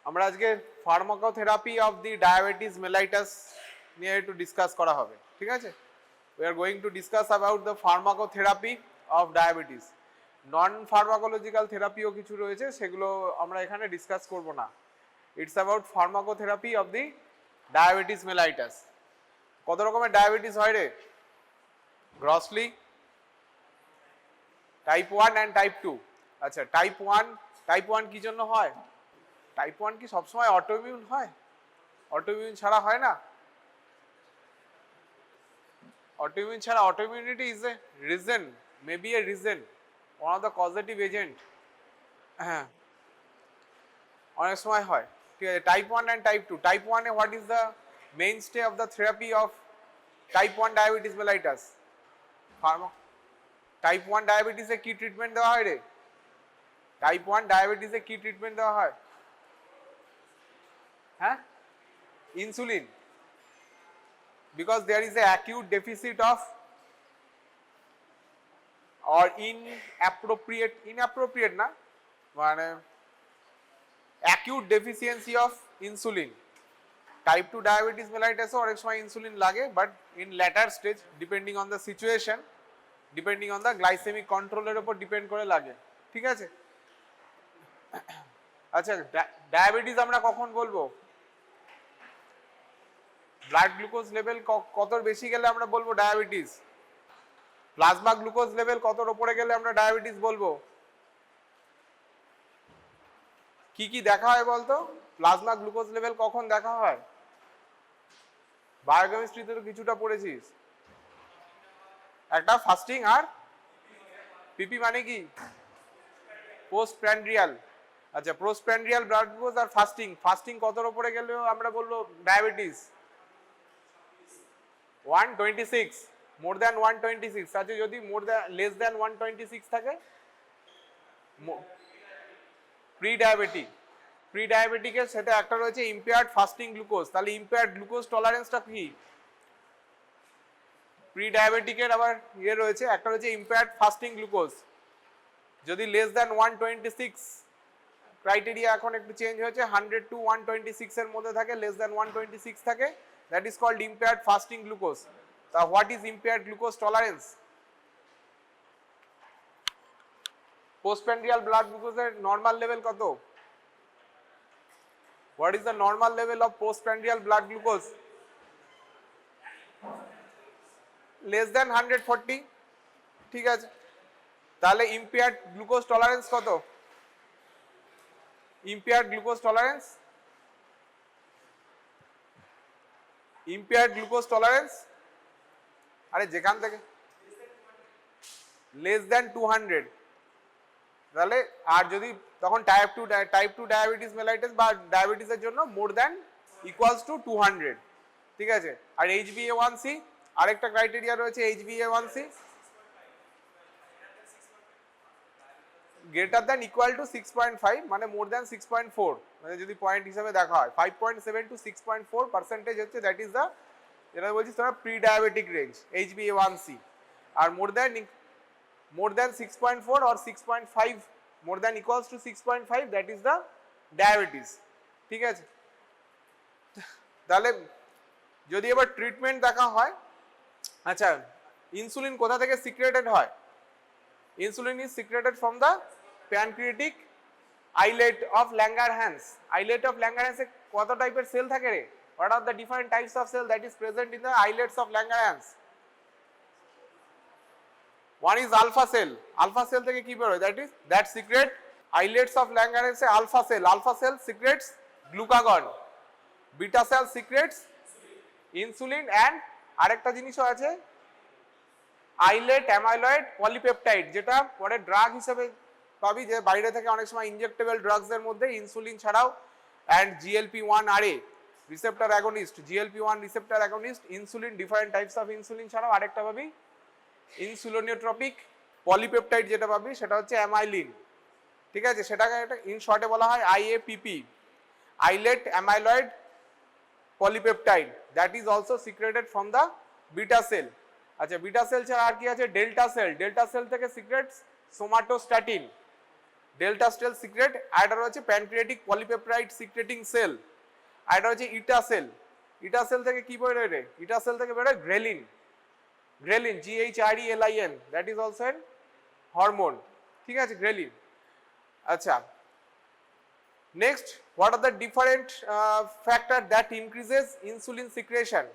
আমরা আজকে pharmacotherapy of the diabetes mellitus নিয়ে একটু ডিসকাস করা হবে, ঠিক আছে? We are going to discuss about the pharmacotherapy of diabetes. Non pharmacological থেরাপিও কিছু রয়েছে, সেগুলো আমরা এখানে ডিসকাস করব না। It's about pharmacotherapy of the diabetes mellitus. কত রকমের ডায়াবেটিস হয় রে? Grossly type 1 and type 2। আচ্ছা, টাইপ 1 কি জন্য হয়? টাইপ 1 কি সবসময় অটোইমিউন হয়? অটোইমিউন ছাড়া হয় না? Autoimmune ছাড়া, autoimmunity is a reason, maybe a reason, one of the causative agent। হ্যাঁ, অনেক সময় হয়, ঠিক আছে। Type 1 and type 2। টাইপ 1 এ what is the mainstay of the therapy of type 1 diabetes mellitus? Type 1 ডায়াবেটিসে কি ট্রিটমেন্ট দেওয়া হয় রে? টাইপ 1 ডায়াবেটিসে কি ট্রিটমেন্ট দেওয়া হয়? হ্যাঁ, insulin. Because there is a acute deficit of or inappropriate না, মানে acute deficiency of insulin। Type 2 diabetes মেলাইটাসে অনেক সময় ইনসুলিন লাগে, but in later stage, depending on the situation, depending on the glycaemic কন্ট্রোলের উপর ডিপেন্ড করে লাগে, ঠিক আছে? আচ্ছা, ডায়াবেটিস আমরা কখন বলবো? ব্লাড গ্লুকোজ লেভেল কতর বেশি গেলে আমরা বলবো ডায়াবেটিস? প্লাজমা গ্লুকোজ লেভেল কতর উপরে গেলে আমরা ডায়াবেটিস বলবো? কি কি দেখা হয় বলতো? প্লাজমা গ্লুকোজ লেভেল কখন দেখা হয়? বায়োকেমিস্ট্রিতে তো কিছুটা পড়েছিস। একটা ফাস্টিং আর পিপি মানে কি? পোস্ট প্র্যান্ড্রিয়াল। আচ্ছা, পোস্ট প্র্যান্ড্রিয়াল ব্লাড গ্লুকোজ আর ফাস্টিং কতর উপরে গেলেও আমরা বলবো ডায়াবেটিস? 126, more than 126। আচ্ছা, যদি লেস দ্যান 126 থাকে প্রি ডায়াবেটিকের সেটা একটা রয়েছে ইম্পেয়ার্ড ফাস্টিং গ্লুকোজ। তাহলে ইম্পেয়ার্ড গ্লুকোজ টলারেন্সটা কি? প্রি ডায়াবেটিকের আবার ইয়ে রয়েছে, একটা রয়েছে ইম্পেয়ার্ড ফাস্টিং গ্লুকোজ। যদি লেস দ্যান 126, ক্রাইটেরিয়া এখন একটু চেঞ্জ হয়েছে, 100 to 126 এর মধ্যে থাকে, লেস দ্যান 126 থাকে, that is called impaired fasting glucose. So what is impaired glucose tolerance? Postprandial blood glucose এর normal level কত? What is the normal level of postprandial blood glucose? Less than 140, ঠিক আছে। তাহলে impaired glucose tolerance কত? impaired glucose tolerance আরে যেখান থেকে less than 200, তাহলে আর যদি তখন টাইপ 2 ডায়াবেটিস মেলাইটাস বা ডায়াবেটিসের জন্য মোর দ্যান ইকুয়ালস টু 200, ঠিক আছে। আর HbA1c আরেকটা ক্রাইটেরিয়া রয়েছে, HbA1c greater than equal to 6.5, মানে মোর দ্যান 6.4, মানে যদি পয়েন্ট হিসাবে দেখা হয় 5.7 to 6.4% হচ্ছে, দ্যাট ইজ দ্য, যেটা বলছি তোমরা প্রি ডায়াবেটিক রেঞ্জ HbA1c। আর more than 6.4 or 6.5, more than equals to 6.5, that is the diabetes, ঠিক আছে। তাহলে যদি এবার ট্রিটমেন্ট দেখা হয়, আচ্ছা, ইনসুলিন কোথা থেকে সিক্রেটেড হয়? Insulin is secreted from the pancreatic islet of Langerhans. Islet of Langerhans এ কত টাইপের সেল থাকে রে? What are the different types of cell that is present in the islets of Langerhans? One is alpha cell. Alpha cell থেকে কি বের হয়? That secrete islets of Langerhans A alpha cell secretes glucagon. Beta cell secretes insulin and আরেকটা জিনিসও আছে, eyelet amyloid polypeptide, যেটা পরে drug হিসেবে পাবি, যে বাইরে থেকে অনেক সময় ইনজেক্টেবল ড্রাগসের মধ্যে ইনসুলিন ছাড়াও and GLP-1 receptor against, GLP-1 receptor against, insulin, different types of insulin ছাড়াও আরেকটা পাবি ইনসুলিনোট্রপিক পলিপেপটাইড, যেটা পাবি সেটা হচ্ছে অ্যামাইলিন, ঠিক আছে। সেটাকে ইন শর্টে বলা হয় IAPP, islet amyloid polypeptide, that is also secreted from the beta cell. আচ্ছা, বিটা সেল ছাড়া আর কি আছে? ডেল্টা সেল থেকে secretes somatostatin, delta cell secrete, আর এটা হচ্ছে প্যানক্রিয়াটিক পলিপেপটাইড সিক্রেটিং সেল, আর এটা হচ্ছে ইটা সেল। ইটা সেল থেকে কি বেরোয় রে? ইটা সেল থেকে বেরোয় ghrelin, ghrelin GHRELIN, that is also N hormone, ঠিক আছে, গ্রেলিন। আচ্ছা, next, what are the different factor that increases insulin secretion?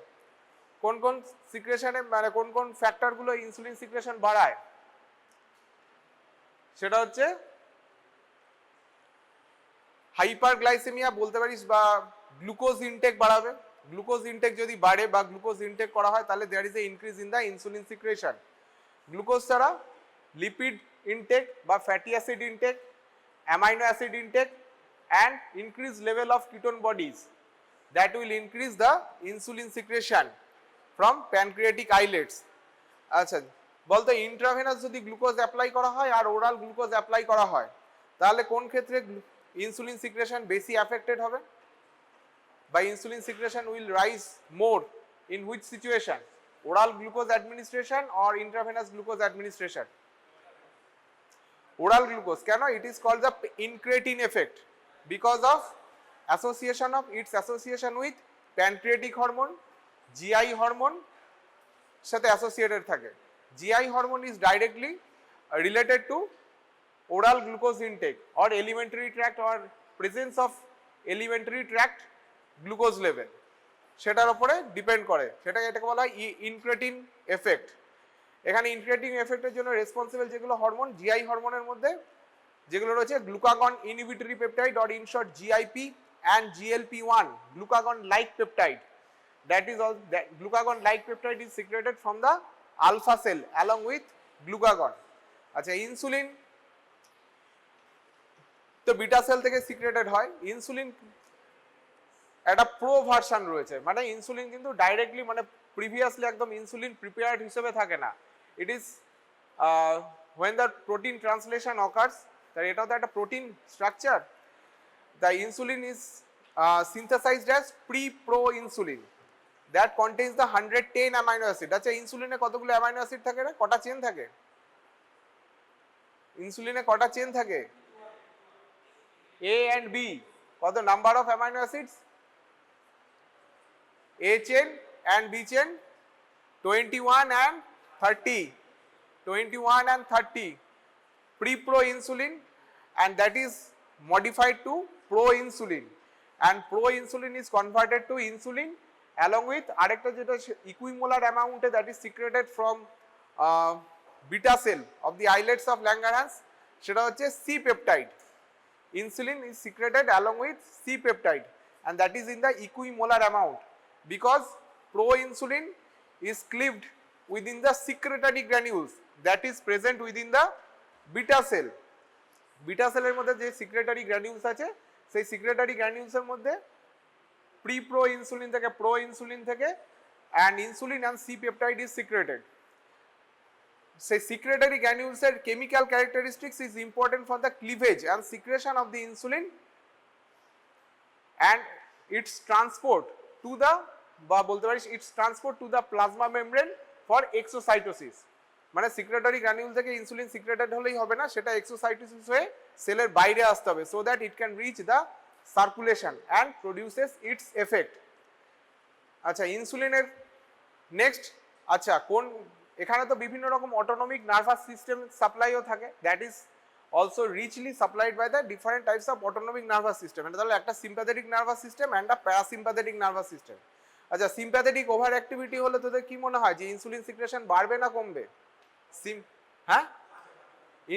কোন কোন সিক্রেশনে মানে কোন কোন ফ্যাক্টরগুলো ইনসুলিন সিক্রেশন বাড়ায়? সেটা হচ্ছে হাইপারগ্লাইসেমিয়া বলতে পারিস, বা গ্লুকোজ ইনটেক বাড়াবে। গ্লুকোজ ইনটেক যদি বাড়ে বা গ্লুকোজ ইনটেক করা হয় তাহলে there is a increase in the insulin secretion. Glucose ছাড়া লিপিড ইনটেক বা fatty acid intake, amino acid intake and increased level of ketone bodies that will increase the insulin secretion from pancreatic islets. আচ্ছা, বলতো intravenous যদি glucose apply করা হয় আর oral glucose apply করা হয় তাহলে কোন ক্ষেত্রে ইনসুলিন সিক্রেশন বেশি অ্যাফেক্টেড হবে বা insulin secretion will rise more in which situation? Oral glucose administration or intravenous glucose administration? Oral glucose. কেন? It is called the incretin effect because of its association with pancreatic hormone, GI hormone সাথে associated থাকে। GI hormone is directly related to oral glucose intake or alimentary tract or presence of alimentary tract glucose level, সেটার উপরে depend করে, সেটা এটাকে বলা হয় ইনক্রেটিন effect. এখানে ইনক্রেটিন এফেক্টের জন্য রেসপন্সিবল যেগুলো হরমোন, জিআই হরমোনের মধ্যে যেগুলো রয়েছে glucagon inhibitory peptide or in short GIP and GLP-1 glucagon like peptide, that is all that glucagon like peptide is secreted from the alpha cell along with glucagon. আচ্ছা, insulin তো beta sell থেকে secreted হয়। Insulin একটা pro version রয়েছে, মানে insulin কিন্তু directly মানে previously একদম ইনসুলিন প্রিপেয়ার্ড হিসেবে থাকে না। It is when the protein translation occurs, তাই এটাও তো একটা protein structure. The insulin is synthesized as pre-pro insulin that contains the 110 amino acid. আচ্ছা, ইনসুলিনে কতগুলো অ্যামাইনো অ্যাসিড থাকে রে? কটা চেন থাকে ইনসুলিনে? কটা চেন থাকে? A and B। কত number of amino acids? A chain and B chain 21 and 30, 21 and 30 pre-pro insulin, and that is modified to pro insulin, and pro insulin is converted to insulin along with arekta jeta equimolar amount that is secreted from beta cell of the islets of Langerhans, সেটা হচ্ছে C peptide. Insulin is secreted along with C peptide and that is in the equimolar amount because pro insulin is cleaved within the secretory granules that is present within the beta cell. Beta সেলের মধ্যে যে secretary granules আছে সেই secretory গ্র্যানিউলসের মধ্যে pre pro insulin থেকে pro insulin থেকে and insulin and C peptide is secreted. সেই সিক্রেটারি গ্র্যানিউলসের chemical characteristics is important for the cleavage and secretion of the insulin and its transport to the বা বলতে পারিস its transport to the plasma membrane for exocytosis. মানে secretory granule থেকে insulin secreted হলেই হবে না, সেটা এক্সোসাইটোসিস হয়ে সেলের বাইরে আসতে হবে so that it can reach the circulation and produces it's effect. আচ্ছা, ইনসুলিনের নেক্সট, আচ্ছা কোন, এখানে তো বিভিন্ন রকম অটোনমিক নার্ভাস সিস্টেম সাপ্লাইও থাকে, that is also richly supplied by the different types of autonomic nervous system. এটা তাহলে একটা sympathetic nervous system and a parasympathetic nervous system. আচ্ছা, সিম্প্যাথেটিক ওভার অ্যাক্টিভিটি হলে তোদের কি মনে হয় যে ইনসুলিন সিক্রেশন বাড়বে না কমবে? হ্যাঁ,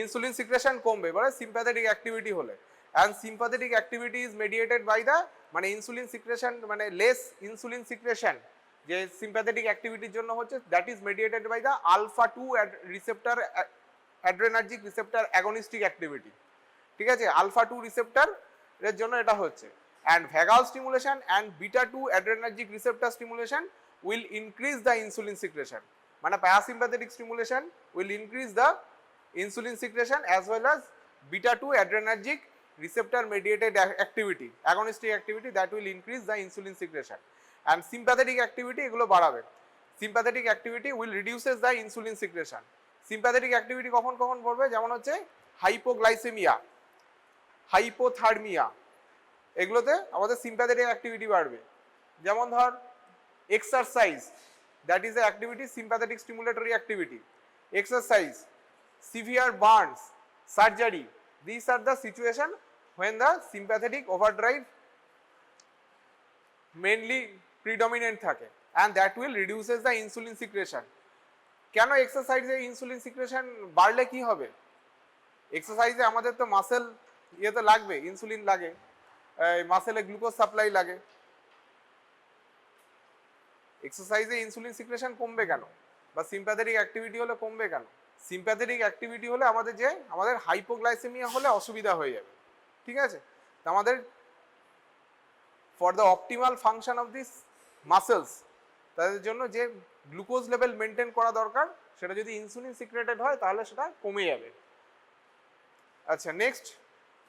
ইনসুলিন সিক্রেশন কমবে বলে সিম্প্যাথেটিক অ্যাক্টিভিটি হলে, and sympathetic activity is mediated by the, মানে ইনসুলিন সিক্রেশন মানে লেস ইনসুলিন সিক্রেশন যে সিম্প্যাথেটিক অ্যাক্টিভিটির জন্য হচ্ছে that is mediated by the alpha 2 receptor adrenergic receptor agonistic activity. ঠিক আছে, আলফা 2 রিসেপ্টর এর জন্য এটা হচ্ছে, and vagal stimulation and beta 2 adrenergic receptor stimulation will increase the insulin secretion. মানে parasympathetic stimulation will increase the insulin secretion as well as beta 2 adrenergic receptor mediated activity, agonistic activity that will increase the insulin secretion, and sympathetic activity এগুলো বাড়াবে। sympathetic activity will reduces the insulin secretion. sympathetic activity কখন কখন পড়বে? যেমন হচ্ছে hypoglycaemia, hypothermia, এগুলোতে আমাদের sympathetic activity বাড়বে। যেমন ধর exercise, that is a activity, sympathetic stimulatory activity. Exercise, severe burns, surgery, this are the situation when the sympathetic overdrive mainly predominant থাকে, and that will reduces the insulin secretion. কেন এক্সারসাইজে insulin secretion বাড়লে কি হবে? এক্সারসাইজে আমাদের তো muscle ইয়েতে লাগবে, insulin লাগে, মাসেলে গ্লুকোজ সাপ্লাই লাগে। এক্সারসাইজে ইনসুলিন সিক্রেশন কমবে কেন, বা সিম্প্যাথেটিক অ্যাক্টিভিটি হলে কমবে কেন? সিম্প্যাথেটিক অ্যাক্টিভিটি হলে আমাদের হাইপোগ্লাইসেমিয়া হলে অসুবিধা হয়ে যাবে, ঠিক আছে? আমাদের for the optimal function of this muscles, তাদের জন্য যে গ্লুকোজ লেভেল মেনটেন করা দরকার, সেটা যদি ইনসুলিন সিক্রেটেড হয় তাহলে সেটা কমে যাবে। আচ্ছা, next,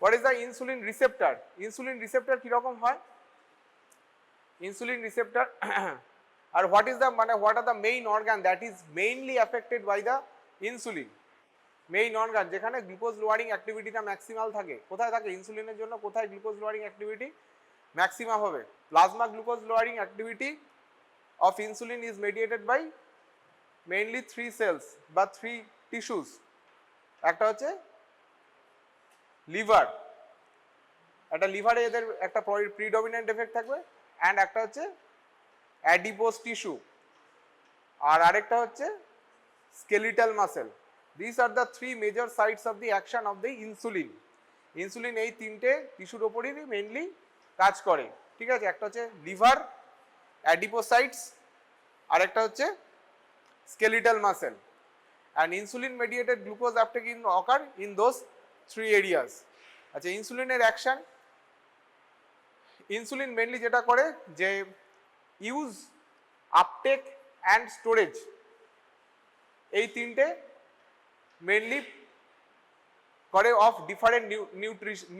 what is the insulin receptor? Insulin receptor কিরকম হয়? ইনসুলিন রিসেপ্টর আর হোয়াট ইজ দ্য, মানে what are the main organ that is mainly affected by the insulin? Main organ যেখানে গ্লুকোজ লোয়ারিং অ্যাক্টিভিটিটা ম্যাক্সিমাল থাকে, কোথায় থাকে? ইনসুলিনের জন্য কোথায় গ্লুকোজ লোয়ারিং অ্যাক্টিভিটি ম্যাক্সিমাম হবে? Plasma glucose lowering activity of insulin is mediated by mainly 3 cells বা 3 tissues. একটা হচ্ছে লিভার, একটা লিভারে এদের একটা প্রিডমিনেন্ট এফেক্ট থাকবে, অ্যান্ড একটা হচ্ছে অ্যাডিপোজ টিস্যু, আর আরেকটা হচ্ছে skeletal muscle. This are the 3 major sites of the action of the insulin. Insulin এই 3টে টিস্যুর ওপরই মেইনলি কাজ করে, ঠিক আছে? একটা হচ্ছে লিভার, অ্যাডিপোসাইটস, আর একটা হচ্ছে skeletal muscle, and insulin mediated glucose uptake in occur in those 3 areas. আচ্ছা, ইনসুলিনের অ্যাকশন, ইনসুলিন মেনলি যেটা করে যে ইউজ, আপটেক অ্যান্ড স্টোরেজ, এই 3টে মেনলি করে অফ ডিফারেন্ট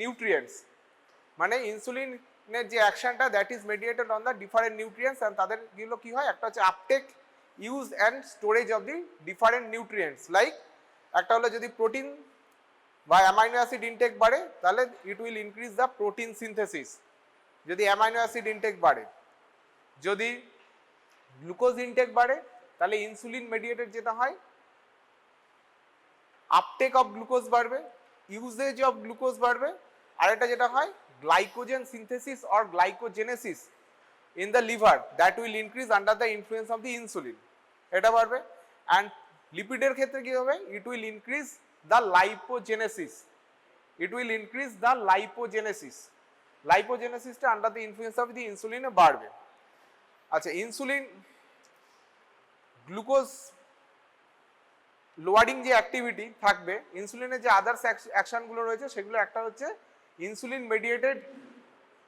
নিউট্রিয়েন্টস। মানে ইনসুলিনের যে অ্যাকশনটা that is mediated on the different nutrients, and তাদেরগুলো কি হয়? একটা হচ্ছে uptake, use and storage of the different nutrients. Like একটা হলো যদি প্রোটিন বা অ্যামাইনো অ্যাসিড ইনটেক বাড়ে তাহলে ইট will increase the protein synthesis, যদি অ্যামাইনো অ্যাসিড ইনটেক বাড়ে। যদি গ্লুকোজ ইনটেক বাড়ে তাহলে ইনসুলিন মেডিয়েটেড যেটা হয়, আপটেক অফ গ্লুকোজ বাড়বে, ইউজেজ অফ গ্লুকোজ বাড়বে, আর এটা যেটা হয় glycogen synthesis or glycogenesis in the liver that will increase under the influence of the insulin, এটা বাড়বে। and লিপিডের ক্ষেত্রে কি হবে? it will increase the lipogenesis, it will increase the lipogenesis, lipogenesisটা under the influence of the insulin এ বাড়বে। আচ্ছা, insulin glucose lowering যে activity থাকবে, ইনসুলিনের যে আদার্স অ্যাকশনগুলো রয়েছে সেগুলো একটা হচ্ছে insulin mediated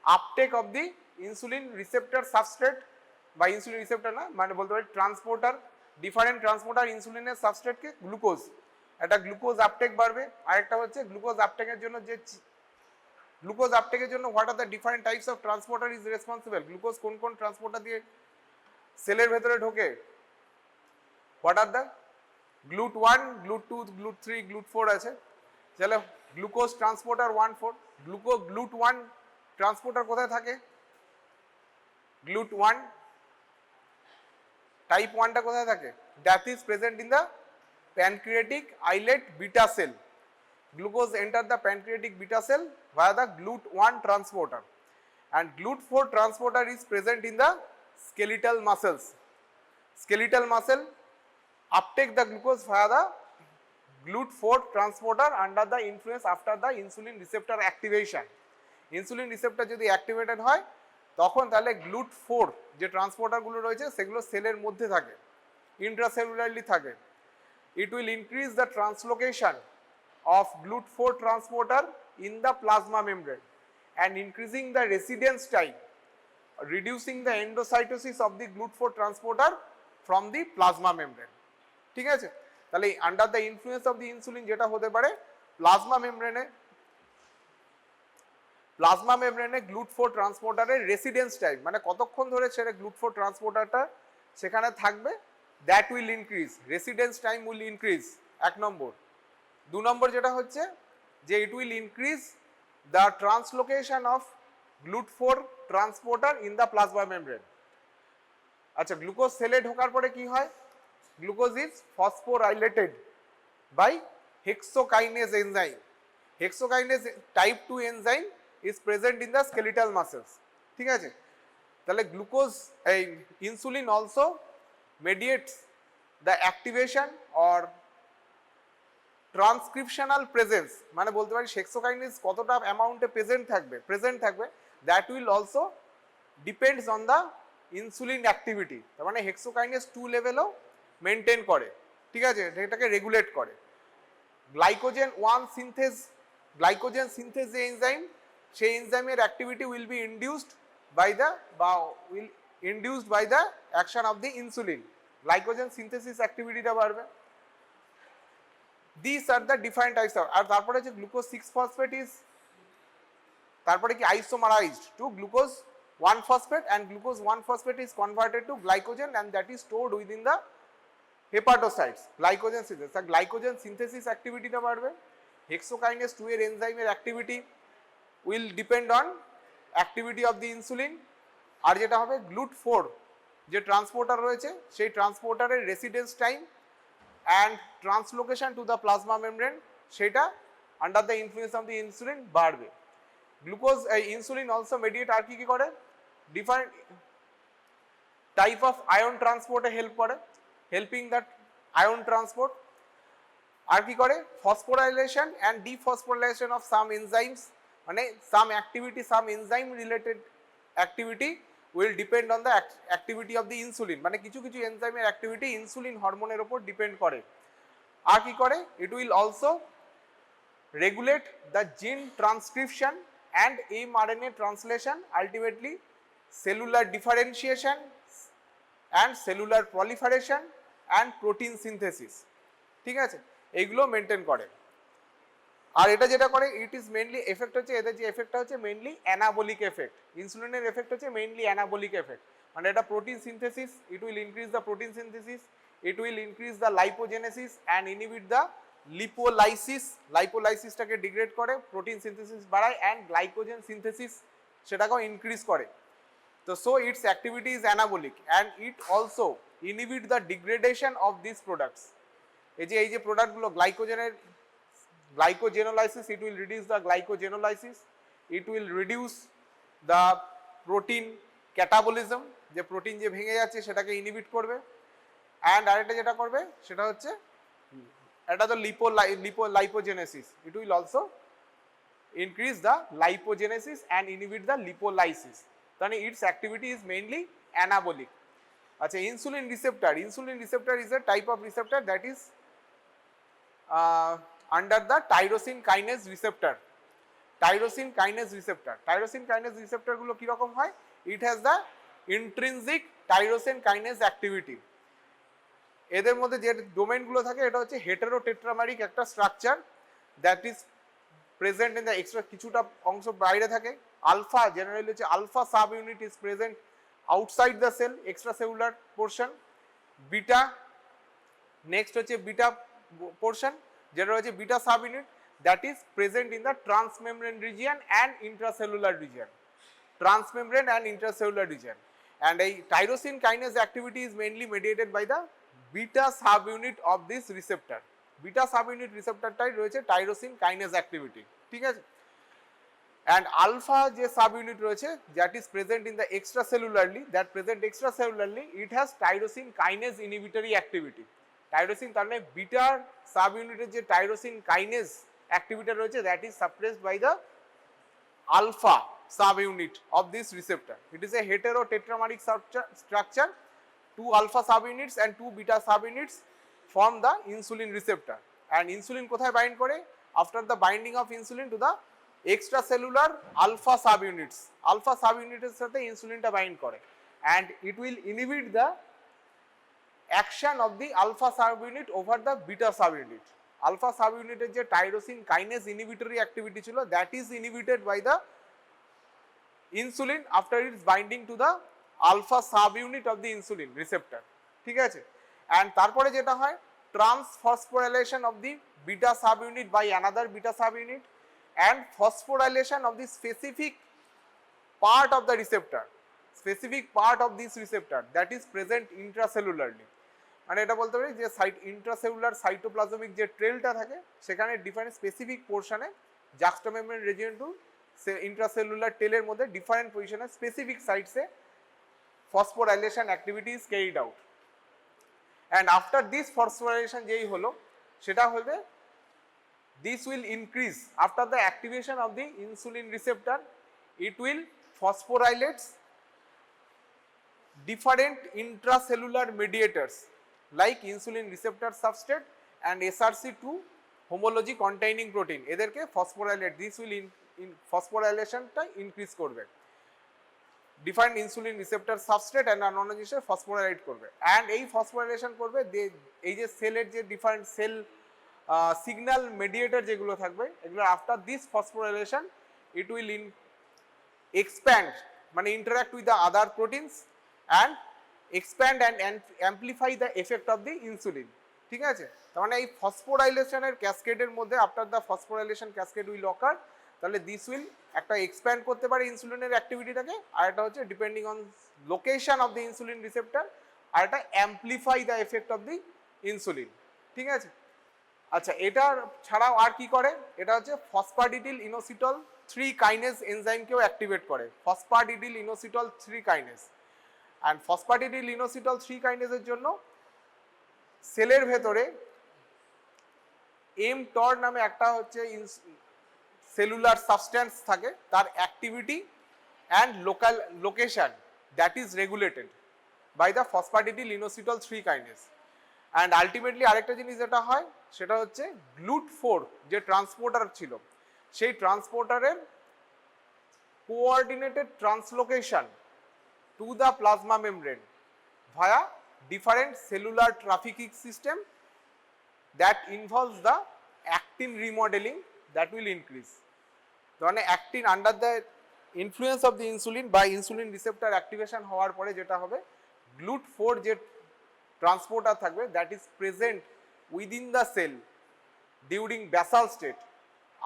uptake of the insulin receptor substrate, বা ইনসুলিন রিসেপ্টর না, মানে বলতে পারি ট্রান্সপোর্টার, ডিফারেন্ট ট্রান্সপোর্টার ইনসুলিনের সাবস্ট্রেটকে গ্লুকোজ, একটা গ্লুকোজ আপটেক বাড়বে, আরেকটা হচ্ছে গ্লুকোজ আপটেকের জন্য যে গ্লুকোজ আপটেকের জন্য what are the different types of transporter is responsible, glucose কোন কোন ট্রান্সপোর্টার দিয়ে সেলের ভেতরে ঢোকে, what are the GLUT1, GLUT2, GLUT3, GLUT4 আছে। তাহলে গ্লুকোজ ট্রান্সপোর্টার 1,4, GLUT1 ট্রান্সপোর্টার কোথায় থাকে? GLUT1 টাইপ 1টা কোথায় থাকে? That is present in the pancreatic eyelet beta sell. Glucose enter the pancreatic beta cell via the GLUT1 transporter, and GLUT4 transporter is present in the skeletal muscles. Skeletal muscle uptake the glucose via the GLUT4 transporter under the influence after the insulin receptor activation. Insulin receptor যদি activated হয় তখন তাহলে GLUT4 যে ট্রান্সপোর্টারগুলো রয়েছে সেগুলো সেলের মধ্যে থাকে, ইন্ট্রাসেলুলারলি থাকে। It will increase the translocation of GLUT4 transporter in the plasma membrane and increasing the residence time, reducing the endocytosis of the GLUT4 transporter from the plasma membrane. ঠিক আছে? তাহলে under the influence of the insulin যেটা হতে পারে plasma মেমব্রেনে GLUT4 ট্রান্সপোর্টারের residence time, মানে কতক্ষণ ধরে সেটা GLUT4 ট্রান্সপোর্টারটা সেখানে থাকবে, that will increase, residence time will increase, 1 নম্বর। 2 নম্বর যেটা হচ্ছে যে ইট will increase the translocation of GLUT4 transporter in the plasma membrane. আচ্ছা, গ্লুকোজ সেলে ঢোকার পরে কি হয়? Glucose is phosphorylated by hexokinase enzyme. Hexokinase type 2 enzyme is present in the skeletal muscles. ঠিক আছে, তাহলে গ্লুকোজ এই insulin also mediates the activation or transcriptional presence, মানে বলতে পারি হেক্সোকাইনেজ কতটা অ্যামাউন্টে প্রেজেন্ট থাকবে that will also depends on the insulin activity. তার মানে হেক্সোকাইনেজ 2 লেভেলও মেনটেন করে. ঠিক আছে, এটাকে রেগুলেট করে. গ্লাইকোজেন সিনথেস যে এনজাইম, সেই এনজাইমের activity will be induced by the action of the insulin. Glycogen synthesis অ্যাক্টিভিটিটা বাড়বে. These are the different types of, আর তারপরে যে গ্লুকোজ 6 ফসফেট ইজ তারপরে কি isomerized to glucose 1 phosphate and glucose 1 phosphate is converted to glycogen and that is stored within the hepatocytes. Glycogen synthesis, আর glycogen synthesis অ্যাক্টিভিটিটা বাড়বে. Hexokinase 2 এর এনজাইমের activity will depend on activity of the insulin. আর যেটা হবে GLUT4 যে transporter রয়েছে, সেই ট্রান্সপোর্টারের residence time and translocation to the plasma membrane সেটা under the influence of the insulin বাড়বে. গ্লুকোজ ইনসুলিন অলসো মেডিয়েট আর কি করে, ডিফারেন্ট টাইপ অফ আয়ন ট্রান্সপোর্টে হেল্প করে, হেল্পিং দ্যাট আয়ন ট্রান্সপোর্ট. আর কি করে, phosphorylation and dephosphorylation of some enzymes, মানে some activity, some enzyme related activity will depend on the activity of the insulin. মানে কিছু কিছু এনজাইমের অ্যাক্টিভিটি ইনসুলিন হরমোনের উপর ডিপেন্ড করে. আর কি করে, it will also regulate the gene transcription and mRNA translation, ultimately cellular differentiation and cellular proliferation and protein synthesis. ঠিক আছে, এইগুলো মেনটেন করে. আর এটা যেটা করে, ইট ইজ মেইনলি এফেক্ট হচ্ছে, এদের যে এফেক্টটা হচ্ছে মেইনলি অ্যানাবলিক এফেক্ট. ইনসুলিনের এফেক্ট হচ্ছে মেইনলি অ্যানাবলিক এফেক্ট, মানে এটা protein synthesis, it will increase the protein synthesis, it will increase the lipogenesis and inhibit the lipolysis. লাইপোলাইসিসটাকে ডিগ্রেড করে, প্রোটিন সিনথেসিস বাড়ায় অ্যান্ড গ্লাইকোজেন সিনথেসিস সেটাকেও ইনক্রিজ করে. তো so its activity is anabolic and it also inhibit the degradation of this products. এই যে প্রোডাক্টগুলো glycogenolysis, it will reduce the glycogenolysis, it will reduce the protein catabolism, যে protein যে ভেঙে যাচ্ছে সেটাকে ইনহিবিট করবে. অ্যান্ড আরেকটা যেটা করবে সেটা হচ্ছে এটা তো lipogenesis, it will also increase the lipogenesis and inhibit the lipolysis. তাহলে its activity is mainly anabolic. আচ্ছা, insulin receptor is a type of receptor that is under the tyrosine kinase receptor. Tyrosine kinase receptor গুলো কি রকম হয়, it has the intrinsic tyrosine kinase activity. এদের মধ্যে যে domain গুলো থাকে এটা হচ্ছে হেটেরোটেট্রামারিক একটা structure that is present in the extra, কিছুটা অংশ বাইরে থাকে. আলফা জেনারেলি হচ্ছে alpha subunit is present outside the cell, extracellular portion. Beta next হচ্ছে বিটা পোর্শন যেটা হচ্ছে beta subunit that is present in the transmembrane region and intracellular region. Transmembrane and intracellular region. And এই tyrosine kinase activity is mainly mediated by the beta subunit of this receptor. Beta subunit রিসেপ্টরটাই রয়েছে tyrosine kinase activity. ঠিক আছে, and alpha যে subunit রয়েছে that is present in the extracellularly, it has tyrosine kinase inhibitory activity. Tyrosine, তার মানে বিটার সাব ইউনিটের যে টাইরোসিন কাইনেজ অ্যাক্টিভিটি রয়েছে that is suppressed by the alpha subunit of this receptor. It is a heterotetrameric structure. 2 alpha subunits and 2 beta subunits form the insulin receptor. And insulin কোথায় bind করে? After the binding of insulin to the extracellular alpha subunits. Alpha subunits সাথে ইনসুলিনটা bind করে and it will inhibit the action of the alpha subunit over the beta subunit. Alpha subunit যে tyrosine kinase inhibitory activity ছিল that is inhibited by the insulin after its binding to the alpha subunit of the insulin receptor. ঠিক আছে, and তারপরে যেটা হয় transphosphorylation of the beta subunit by another beta subunit and phosphorylation of the specific part of the receptor, specific part of this receptor that is present intracellularly. মানে এটা বলতে পারি যে ইন্ট্রাসেলুলার সাইটোপ্লাজমিক যে ট্রেলটা থাকে সেখানে different specific পোর্শনে juxtamembrane region to intracellular tail এর মধ্যে ডিফারেন্ট পজিশনে স্পেসিফিক সাইটসে phosphorylation activity is carried out, and after this phosphorylation যেই হলো সেটা হবে this will increase after the activation of the insulin receptor, it will phosphorylate different intracellular mediators like insulin receptor substrate and SRC2 homology containing protein, এদেরকে phosphorylate, this will phosphorylation টা increase করবে, different insulin receptor substrate and অন্যান্য জিনিসের ফসফোরাইলেট করবে, and এই phosphorylation করবে এই যে সেলের যে ডিফারেন্ট সেল সিগন্যাল মেডিয়েটর যেগুলো থাকবে এগুলো after this phosphorylation it will expand মানে interact with the other proteins and expand and amplify the effect of the insulin. ঠিক আছে, তার মানে এই ফসফোরাইলেশনের ক্যাসকেডের মধ্যে after the phosphorylation cascade will occur, তাহলে দিস উইল একটা এক্সপ্যান্ড করতে পারে ইনসুলিনের অ্যাক্টিভিটিটাকে, আর এটা হচ্ছে depending on location of the insulin receptor, আর এটা amplify the effect of the insulin. ঠিক আছে, আচ্ছা এটার ছাড়াও আর কি করে, এটা হচ্ছে ফসফাডিডিল ইনোসিটল 3 কাইনেজ এনজাইমকেও অ্যাক্টিভেট করে, ফসফাডিডিল ইনোসিটল 3 কাইনেজ, অ্যান্ড ফসফাডিডিল ইনোসিটল 3 কাইনেজের জন্য সেলের ভেতরে mTOR নামে একটা হচ্ছে সেলুলার সাবস্ট্যান্স থাকে, তার activity and location that is regulated by the phosphatidyl inositol 3 kinase, and ultimately আরেকটা জিনিস যেটা হয় সেটা হচ্ছে GLUT4 যে ট্রান্সপোর্টার ছিল সেই ট্রান্সপোর্টারের coordinated translocation to the plasma membrane via different cellular trafficking system that involves the actin remodelling that will increase. মানে actin under the influence of the insulin বা ইনসুলিন রিসেপ্টর অ্যাক্টিভেশন হওয়ার পরে যেটা হবে GLUT4 যে ট্রান্সপোর্টার থাকবে that is present within the cell during basal state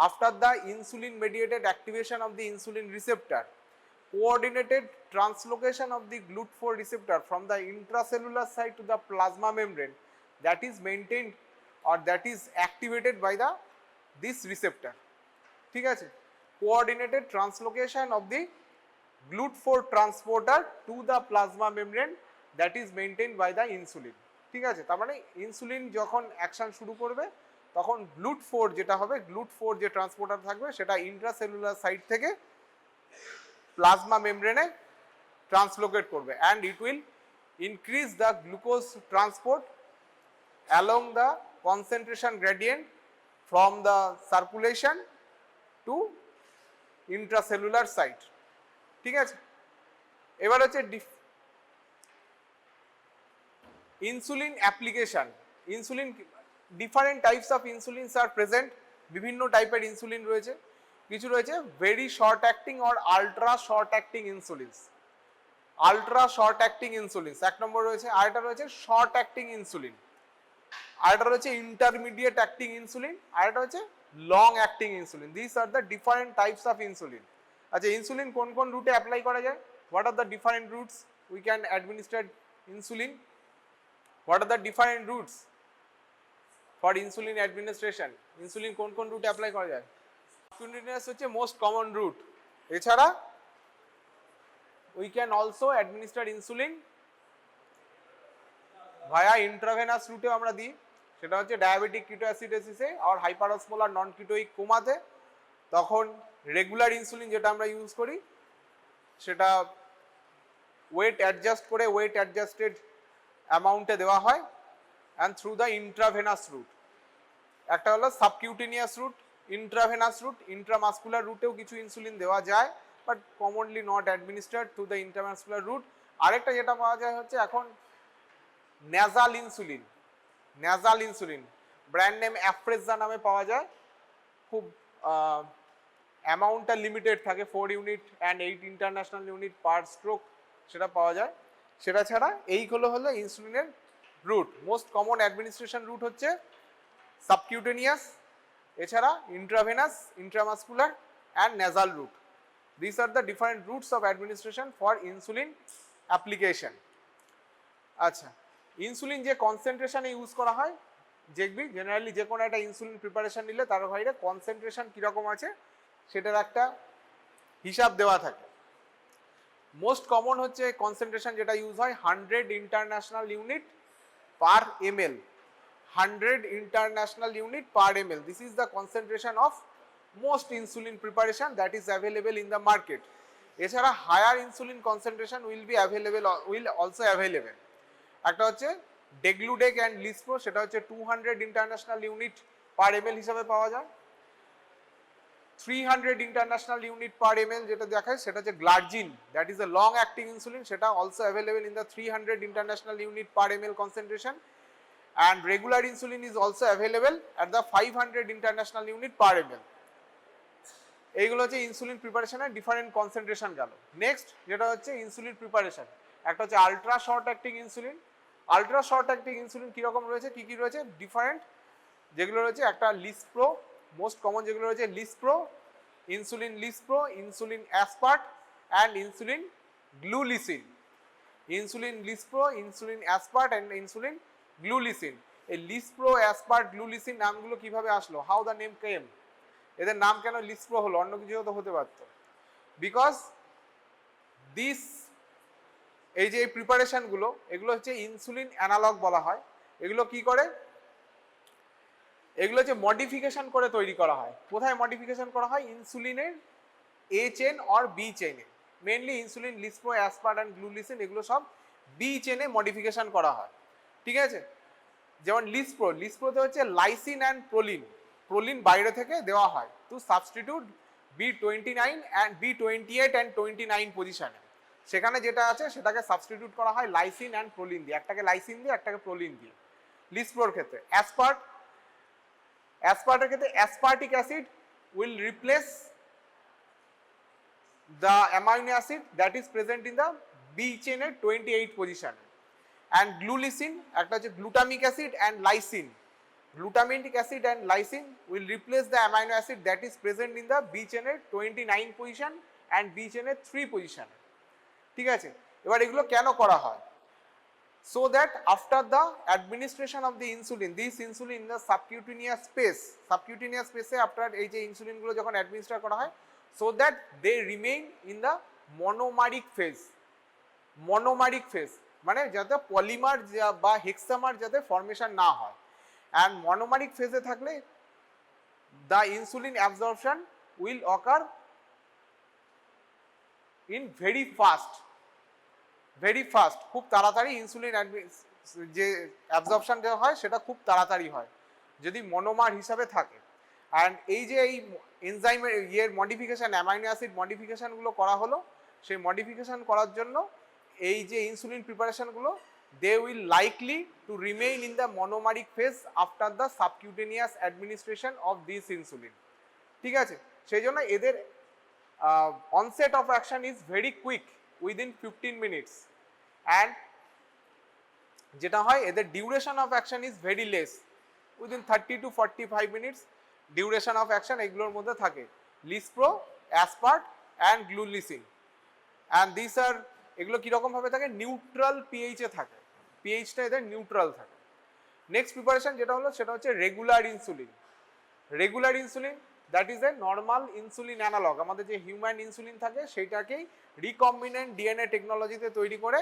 after the insulin mediated activation of the insulin receptor, coordinated translocation of the GLUT4 receptor from the intracellular side to the plasma membrane that is maintained or that is activated by the this receptor. ঠিক আছে, coordinated translocation of the GLUT4 transporter to the plasma membrane that is maintained by the insulin. ঠিক আছে, তার মানে insulin যখন action শুরু করবে তখন GLUT4 যেটা হবে, GLUT4 যে ট্রান্সপোর্টার থাকবে সেটা ইন্ট্রাসেলুলার সাইড থেকে প্লাজমা মেমব্রেনে ট্রান্সলোকেট করবে, and it will increase the glucose transport along the concentration gradient from the circulation to intracellular site. ঠিক আছে, এবার হচ্ছে insulin application. Insulin different types of insulins are present, বিভিন্ন টাইপের ইনসুলিন রয়েছে, কিছু রয়েছে very short acting or ultra short acting insulins, ultra short acting insulins এক নম্বর রয়েছে, আর এটা রয়েছে শর্ট অ্যাক্টিং ইনসুলিন, আর এটা রয়েছে ইন্টারমিডিয়েট অ্যাক্টিং ইনসুলিন, আর এটা হচ্ছে long acting insulin. This are the different types of insulin. আচ্ছা ইনসুলিন কোন কোন রুটে অ্যাপ্লাই করা যায়, what are the different routes we can administer insulin, what are the different routes for insulin administration, insulin কোন কোন রুটে অ্যাপ্লাই করা যায়। সাবকিউটেনিয়াস হচ্ছে মোস্ট কমন রুট, এছাড়া we can also administer insulin via intravenous রুটেও আমরা দিই, সেটা হচ্ছে ডায়াবেটিক কিটোঅ্যাসিডোসিসে আর হাইপারঅসমোলার নন কিটোইক কোমাতে, তখন রেগুলার ইনসুলিন যেটা আমরা ইউজ করি সেটা ওয়েট অ্যাডজাস্ট করে ওয়েট অ্যাডজাস্টেড অ্যামাউন্টে দেওয়া হয়, and through the intravenous route. একটা হলো subcutaneous route, intravenous route, intramuscular রুটেও কিছু ইনসুলিন দেওয়া যায় but commonly not administered through the intramuscular route. আরেকটা যেটা পাওয়া যায় হচ্ছে এখন nasal insulin, nasal insulin brand name Afrezza নামে পাওয়া যায়, খুব অ্যামাউন্টটা লিমিটেড থাকে, 4 unit and 8 international unit per stroke সেটা পাওয়া যায়। সেটা ছাড়া এইগুলো হলো ইনসুলিনের route. Most common administration route হচ্ছে সাবকিউটেনিয়াস, এছাড়া intravenous, intramuscular and nasal route. This are the different routes of administration for insulin application. আচ্ছা, ইনসুলিন যে কনসেন্ট্রেশনে ইউজ করা হয়, দেখবি জেনারেলি যে কোনো একটা ইনসুলিন প্রিপারেশন নিলে তার বাইরে কনসেন্ট্রেশন কীরকম আছে সেটার একটা হিসাব দেওয়া থাকে। মোস্ট কমন হচ্ছে কনসেন্ট্রেশন যেটা ইউজ হয় 100 international unit per ml, 100 international unit per ml. This is the concentration of most insulin preparation that is available in the market. এছাড়া higher insulin concentration will also available. একটা হচ্ছে Degludec and Lispro, সেটা হচ্ছে 200 international unit per ml হিসাবে পাওয়া যায়। 300 international unit per ml যেটা দেখায় সেটা হচ্ছে Glargine, that is a long acting insulin, সেটা also available in the 300 international unit per ml concentration. And regular insulin is also available at the 500 international unit per ml. এইগুলো হচ্ছে insulin প্রিপারেশনের different concentration গেল। Next যেটা হচ্ছে insulin preparation, একটা হচ্ছে ultra short acting insulin. Ultra short acting insulin কীরকম রয়েছে, কী কী রয়েছে ডিফারেন্ট, যেগুলো রয়েছে একটা লিসপ্রো, মোস্ট কমন যেগুলো রয়েছে lispro, insulin Asphalt and insulin glulisine. Insulin lispro, insulin Asphalt and insulin glulisine. এই লিসপ্রো, অ্যাসপার্ট, গ্লুলিসিন নামগুলো কিভাবে আসলো, হাউ দ্য নেম কেম, এদের নাম কেন লিসপ্রো হলো, অন্য কিছু তো হতে পারত। বিকজ দিস, এই যে প্রিপারেশনগুলো এগুলো হচ্ছে ইনসুলিন অ্যানালগ বলা হয়। এগুলো কি করে, এগুলো হচ্ছে মডিফিকেশন করে তৈরি করা হয়। কোথায় মডিফিকেশন করা হয়, ইনসুলিনের এ চেন অর বি চেনে। Mainly insulin lispro, aspart and glulisine এগুলো সব বি চেনে মডিফিকেশন করা হয়, ঠিক আছে। যেমন লিসপ্রোতে হচ্ছে লাইসিন অ্যান্ড প্রোলিন বাইরে থেকে দেওয়া হয় two substitute B29 and B28 and 29 পজিশনে। সেখানে যেটা আছে সেটাকে সাবস্টিটিউট করা হয় লাইসিন অ্যান্ড প্রোলিন দিয়ে, একটাকে লাইসিন দিয়ে একটাকে প্রোলিন দিয়ে। লিসপ্রোর ক্ষেত্রে অ্যাসপার্টের ক্ষেত্রে aspartic acid will replace the amino acid that is present in the B chain at 28 position. And glulisin, একটা হচ্ছে glutamic acid and lysine. Glutamic acid and lysine will replace the amino acid that is present in the B chain at 29 position and B chain at 3 position. ঠিক আছে, এবার এগুলো কেন করা হয়, so that after the administration of the insulin, this insulin in the subcutaneous space after এই যে insulin গুলো যখন অ্যাডমিনিস্টার করা হয়, so that they remain in the monomeric phase. মানে যাতে পলিমার বা হেক্সামার যাতে ফর্মেশন না হয়। অ্যান্ড মনোমারিক ফেজে থাকলে the insulin absorption will occur in very fast, খুব তাড়াতাড়ি ইনসুলিন যে অ্যাবজর্পশন দেওয়া হয় সেটা খুব তাড়াতাড়ি হয় যদি মনোমার হিসাবে থাকে। অ্যান্ড এই যে এই এনজাইমের মডিফিকেশান, অ্যামাইনো অ্যাসিড মডিফিকেশানগুলো করা হলো, সেই মডিফিকেশান করার জন্য এই যে insulin প্রিপারেশনগুলো they will likely to remain in the monomeric phase after the subcutaneous administration of this insulin, ঠিক আছে। সেই জন্য এদের onset of action is very quick within 15 minutes and যেটা হয় এদের duration of action is very less within 30 to 45 minutes duration of action এগুলোর মধ্যে থাকে lispro, aspart and glulisine. And this are এগুলো কীরকম ভাবে থাকে, নিউট্রাল পিএইচে থাকে, পিএইচটা এদের নিউট্রাল থাকে। নেক্সট প্রিপারেশন যেটা হলো সেটা হচ্ছে regular insulin, that is a normal insulin analogue. আমাদের যে হিউম্যান ইনসুলিন থাকে সেইটাকেই রিকম্বিনেন্ট ডিএনএ টেকনোলজিতে তৈরি করে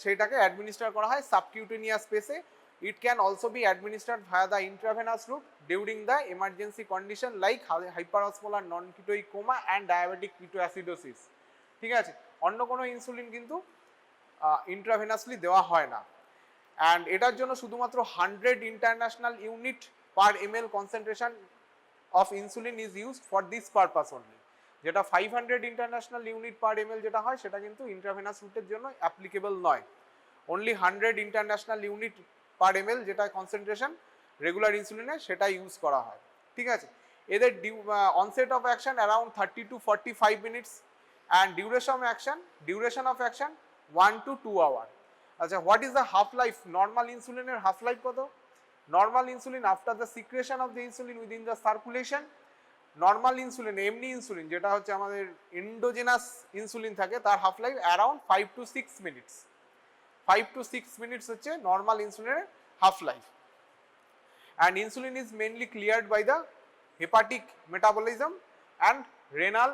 সেটাকে অ্যাডমিনিস্টার করা হয় সাবকিউটেনিয়াস স্পেসে। It can also be administered via the intravenous route during the emergency condition like hyperosmolar non-ketoic coma and diabetic ketoacidosis, ঠিক আছে। অন্য কোনো ইনসুলিন কিন্তু ইন্ট্রাভেনাসলি দেওয়া হয় না। অ্যান্ড এটার জন্য শুধুমাত্র 100 international unit per ml concentration of insulin is used for this purpose only. যেটা 500 ইন্টারন্যাশনাল ইউনিট পার ml যেটা হয় সেটা কিন্তু ইন্ট্রাভেনাস রুটের জন্য অ্যাপ্লিকেবল নয়। Only 100 international unit per ml যেটা কনসেন্ট্রেশন রেগুলার ইনসুলিনে সেটা ইউজ করা হয়, ঠিক আছে। এদের onset of action around 30 to 45 minutes and duration of action 1 to 2 hour. আচ্ছা, what is the half life, normal ইনসুলিনের হাফ লাইফ কত, Normal insulin after the secretion of the insulin within the circulation. Normal insulin এমনি insulin যেটা হচ্ছে আমাদের endogenous insulin থাকে তার half life around 5 to 6 minutes 5 to 6 minutes হচ্ছে normal ইনসুলিনের half life and insulin is mainly cleared by the hepatic metabolism and renal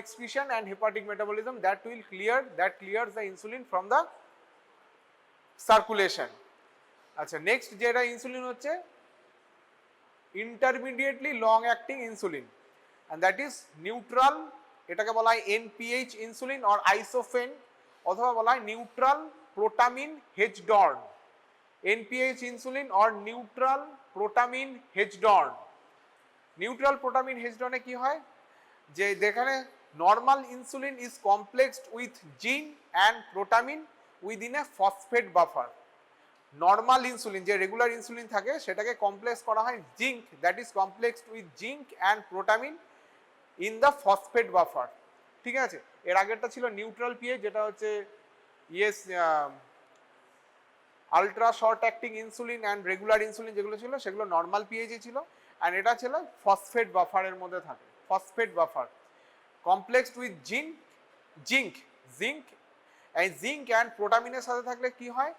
excretion and hepatic metabolism that clears the insulin from the circulation. আচ্ছা next যেটা insulin হচ্ছে intermediately long acting insulin and that is neutral, এটাকে বলা হয় NPH insulin or isofen অথবা বলা হয় neutral protamine H-dorn, NPH insulin or neutral protamine H-dorn. Neutral protamine H-dorn এ কি হয় যে যেখানে normal insulin is complexed with zinc and protamine within a phosphate buffer. Normal insulin যে রেগুলার ইনসুলিন থাকে সেটাকে কমপ্লেক্স করা হয় zinc, that is complexed with zinc and protamine in the phosphate buffer. ঠিক আছে, এর আগেরটা ছিল নিউট্রাল পিএইচ যেটা হচ্ছে ultra short acting insulin and regular insulin যেগুলো ছিল সেগুলো নর্মাল পিএইচে ছিল, অ্যান্ড এটা ছিল ফসফেট বাফারের মধ্যে থাকে। Phosphate buffer complexed with zinc and প্রোটামিনের সাথে থাকলে কি হয়,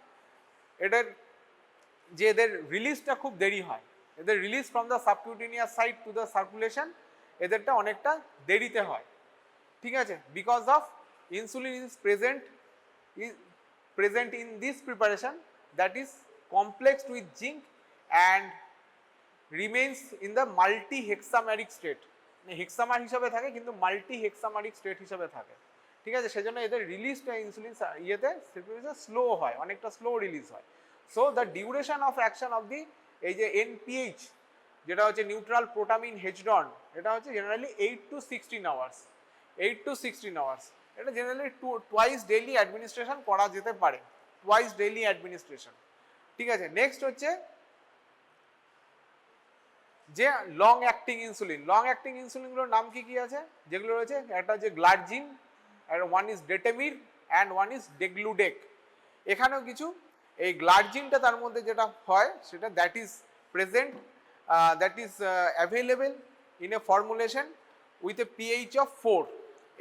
এদের যে এদের রিলিজটা খুব দেরি হয়, এদের release from the subcutaneous site to the circulation এদেরটা অনেকটা দেরিতে হয়। ঠিক আছে, because of insulin is present in this preparation that is complexed with zinc and remains in the multi hexameric state, hexamer হিসাবে থাকে কিন্তু মাল্টি হেক্সামারিক স্টেট হিসাবে থাকে। ঠিক আছে, সেজন্য এদের রিলিজটা ইনসুলিন ইয়েতে স্লো হয়, অনেকটা স্লো রিলিজ হয়। So the duration of action of দি এই যে এনপিএইচ যেটা হচ্ছে নিউট্রাল প্রোটামিন H-dorn, এটা হচ্ছে জেনারেলি 8 to 16 আওয়ার্স। এটা জেনারেলি টুয়াইস ডেইলি অ্যাডমিনিস্ট্রেশন করা যেতে পারে, টুয়াইস ডেইলি অ্যাডমিনিস্ট্রেশন। ঠিক আছে, নেক্সট হচ্ছে যে লং অ্যাক্টিং ইনসুলিনগুলোর নাম কি কি আছে যেগুলো রয়েছে, একটা হচ্ছে গ্লার্জিন, আর one is detemir and one is degludec. এখানেও কিছু এই গ্লার্জিনটা তার মধ্যে যেটা হয় সেটা that is present that is available in a formulation with a pH of 4।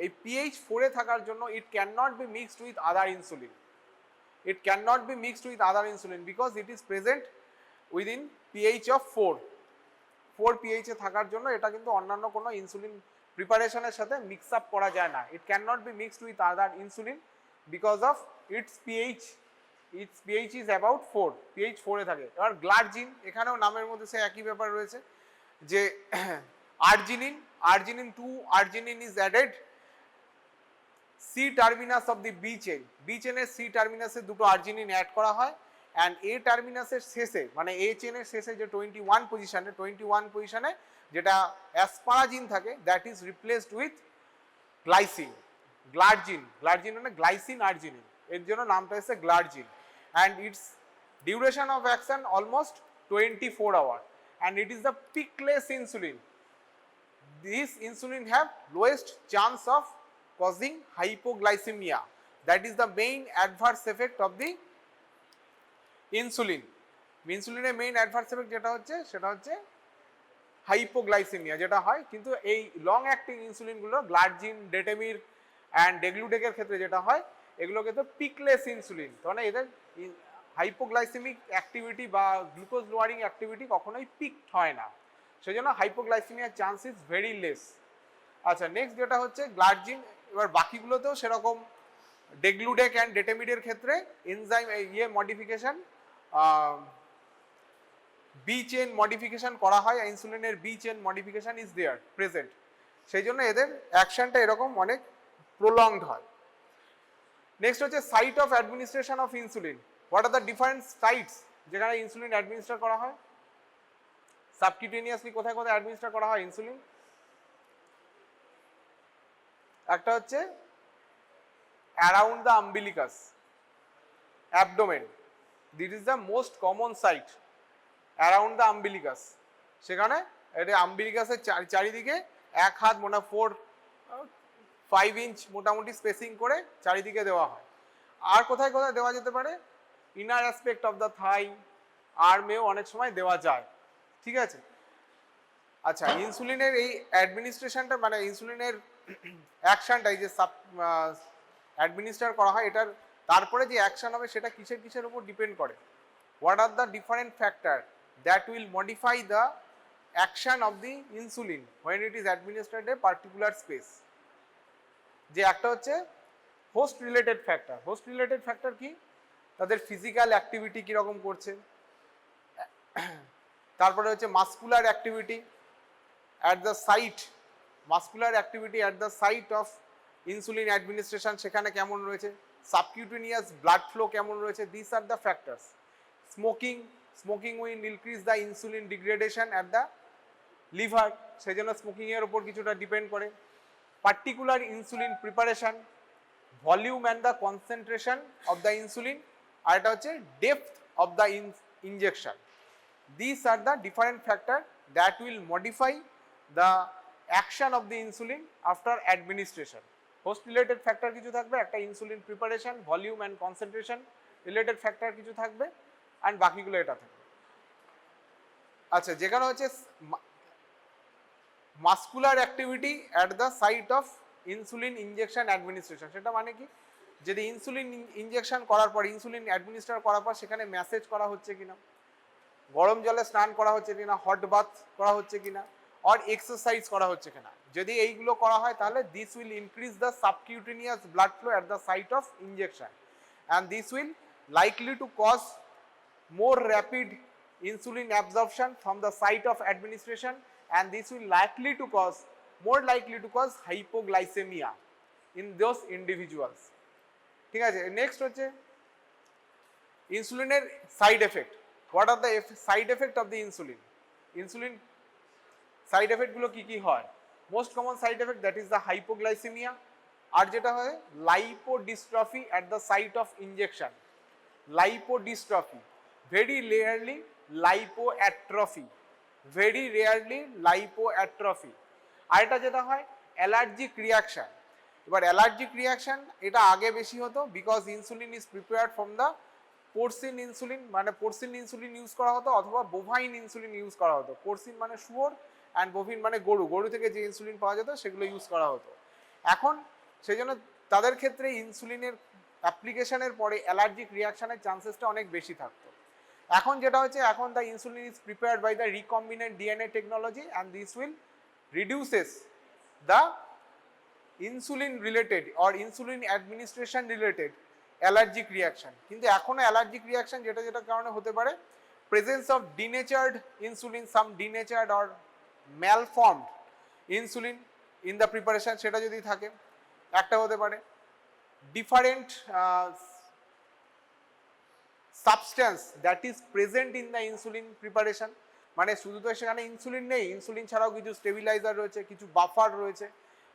এই পিএইচ 4 এ থাকার জন্য it can not be mixed with other insulin, because it is present within pH of 4 pH এ থাকার জন্য এটা কিন্তু অন্যান্য কোনো ইনসুলিন প্রিপারেশনের সাথে মিক্স আপ করা যায় না। It can not be mixed with other insulin because of its pH is about 4, pH 4 এ থাকে। এবার গ্লার্জিন, এখানেও নামের মধ্যে সে একই ব্যাপার রয়েছে যে arginine 2 arginine is added C terminus of the B চেনের সি টার্মিনাসে দুটো আর্জিনিন অ্যাড করা হয়, অ্যান্ড এ টার্মিনাসের শেষে মানে এ চেনের শেষে যে 21 পজিশনে যেটা অ্যাসপারাজিন থাকে that is replaced with glargine মানে গ্লাইসিন আর্জিনিন, এর জন্য নামটা এসেছে glargine. And its duration of action almost 24 hour, and it is the peakless insulin. This insulin have lowest chance of causing hypoglycemia. That is the main adverse effect of the insulin. ইনসুলিনের main adverse effect যেটা হচ্ছে সেটা হচ্ছে hypoglycaemia যেটা হয়, কিন্তু এই long acting ইনসুলিনগুলো গ্লার্জিন, ডেটেমির অ্যান্ড ডেগলুডেকের ক্ষেত্রে যেটা হয় এগুলোকে তো পিকলেস ইনসুলিন, মানে এদের হাইপোগ্লাইসেমিক অ্যাক্টিভিটি বা গ্লুকোজ লোয়ারিং অ্যাক্টিভিটি কখনোই পিকড হয় না, সেজন্য হাইপোগ্লাইসেমিয়ার চান্স ইজ ভেরি লেস। আচ্ছা নেক্সট যেটা হচ্ছে গ্লার্জিন, এবার বাকিগুলোতেও সেরকম ডেগলুডেক অ্যান্ড ডেটেমিডের ক্ষেত্রে enzyme modification B chain modification করা হয়, ইনসুলিনের B chain modification is there present, সেই জন্য এদের অ্যাকশনটা এরকম অনেক প্রলংড হয়। নেক্সট হচ্ছে site of administration of insulin. What are the different sites যেখানে ইনসুলিন অ্যাডমিনিস্টার করা হয়? সাবকিউটেনিয়াসলি কোথায় কোথায় অ্যাডমিনিস্টার করা হয় ইনসুলিন? একটা হচ্ছে around the umbilicus, abdomen, this is the most common site, around the umbilicus. সেখানে এটা আম্বিলিকাসের চারিদিকে 1 হাত মোটা 4-5 ইঞ্চ মোটামুটি স্পেসিং করে চারিদিকে দেওয়া হয়। আর কোথায় কোথায় দেওয়া যেতে পারে? ইনার অ্যাসপেক্ট অফ দ্য থাই, আর্মেও অনেক সময় দেওয়া যায়, ঠিক আছে। আচ্ছা, ইনসুলিনের এই অ্যাডমিনিস্ট্রেশনটা মানে ইনসুলিনের অ্যাকশনটা এই যে অ্যাডমিনিস্টার করা হয় এটার তারপরে যে অ্যাকশন হবে সেটা কিসের কিসের উপর ডিপেন্ড করে? What are the different factor that will modify the action of the insulin when it is administered a particular space? যে একটা হচ্ছে host related factor. Host related factor কি? তাদের ফিজিক্যাল অ্যাক্টিভিটি কীরকম করছে, তারপরে হচ্ছে muscular activity at the site, muscular activity at the site of insulin administration সেখানে কেমন রয়েছে, সাবকিউটেনিয়াস ব্লাড ফ্লো কেমন রয়েছে, this are the factors. Smoking, smoking will increase the insulin degradation at the liver, সেই জন্য স্মোকিংয়ের ওপর কিছুটা ডিপেন্ড করে। Particular insulin preparation, volume and the concentration of the insulin, আর এটা হচ্ছে depth of the injection. These are the different factors that will modify the action of the insulin after administration. Host related factor কিছু থাকবে, একটা insulin preparation, volume and concentration related factor কিছু থাকবে, and বাকিগুলো এটা থাকবে। আচ্ছা, যেখানে হচ্ছে muscular activity at the site of insulin injection administration, সেটা মানে কি? যদি ইনসুলিন ইনজেকশন করার পর, ইনসুলিন অ্যাডমিনিস্টার করার পর সেখানে ম্যাসেজ করা হচ্ছে কিনা, গরম জলে স্নান করা হচ্ছে কিনা, হট বাথ করা হচ্ছে কিনা, আর এক্সারসাইজ করা হচ্ছে কিনা, যদি এইগুলো করা হয় তাহলে this will increase the subcutaneous blood flow at the site of injection, and this will likely to cause more rapid insulin absorption from the site of administration, and this will more likely to cause hypoglycemia in those individuals, ঠিক আছে। Next হচ্ছে ইনসুলিনের side effect. What are the side effect of the insulin? Insulin side এফেক্টগুলো কী কী হয়? Most common side effect that is the hypoglycaemia, আর যেটা হয় lipodystrophy at the site of injection, lipodystrophy, very rarely lipoatrophy, very rarely lipoatrophy। আর এটা যেটা হয় অ্যালার্জিক রিয়াকশন। এবার অ্যালার্জিক রিয়াকশন এটা আগে বেশি হতো because insulin is prepared from the porcine insulin, মানে পোরসিন ইনসুলিন ইউজ করা হতো অথবা বোভাইন ইনসুলিন ইউজ করা হতো। পোরসিন মানে শুয়োর অ্যান্ড বোভিন মানে গরু, গরু থেকে যে ইনসুলিন পাওয়া যেত সেগুলো ইউজ করা হতো। এখন সেই জন্য তাদের ক্ষেত্রে ইনসুলিনের অ্যাপ্লিকেশনের পরে অ্যালার্জিক রিয়াকশনের চান্সেসটা অনেক বেশি থাকতো। এখন যেটা হচ্ছে, এখন the insulin is prepared by the recombinant DNA technology, and this will reduces the insulin related or insulin administration related allergic reaction. কিন্তু এখনও অ্যালার্জিক রিয়াকশন যেটা যেটা কারণে হতে পারে, presence of denatured insulin, some denatured or malformed insulin in the preparation, সেটা যদি থাকে একটা হতে পারে। Different substance that is present in the insulin preparation, মানে শুধু তো সেখানে ইনসুলিন নেই, ইনসুলিন ছাড়াও কিছু স্টেবিলাইজার রয়েছে, কিছু বাফার রয়েছে,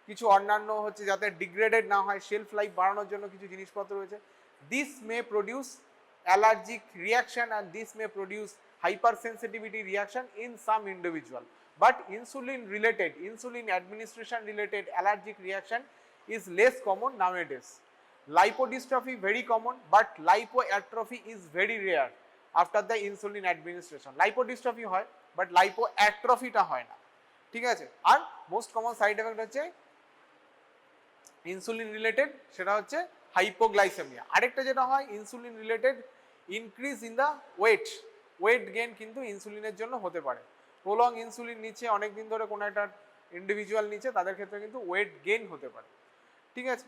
কিছু অন্যান্য হচ্ছে যাতে ডিগ্রেডেড না হয়, শেলফ লাইফ বাড়ানোর জন্য কিছু জিনিসপত্র রয়েছে। This may produce allergic reaction and this may produce hyper sensitivity reaction in some individual, but insulin related, insulin administration related allergic reaction is less common nowadays. Lipodystrophy very common, but lipoatrophy is very rare after the insulin administration. Lipodystrophy হয় but lipoatrophy টা হয় না, ঠিক আছে। আর most common side effect হচ্ছে insulin related, সেটা হচ্ছে hypoglycaemia. আরেকটা যেটা হয় insulin related increase in the weight gain কিন্তু ইনসুলিনের জন্য হতে পারে। প্রলং ইনসুলিন নিচ্ছে অনেক দিন ধরে কোনো একটা ইন্ডিভিজুয়াল নিচ্ছে, তাদের ক্ষেত্রে কিন্তু ওয়েট গেইন হতে পারে, ঠিক আছে।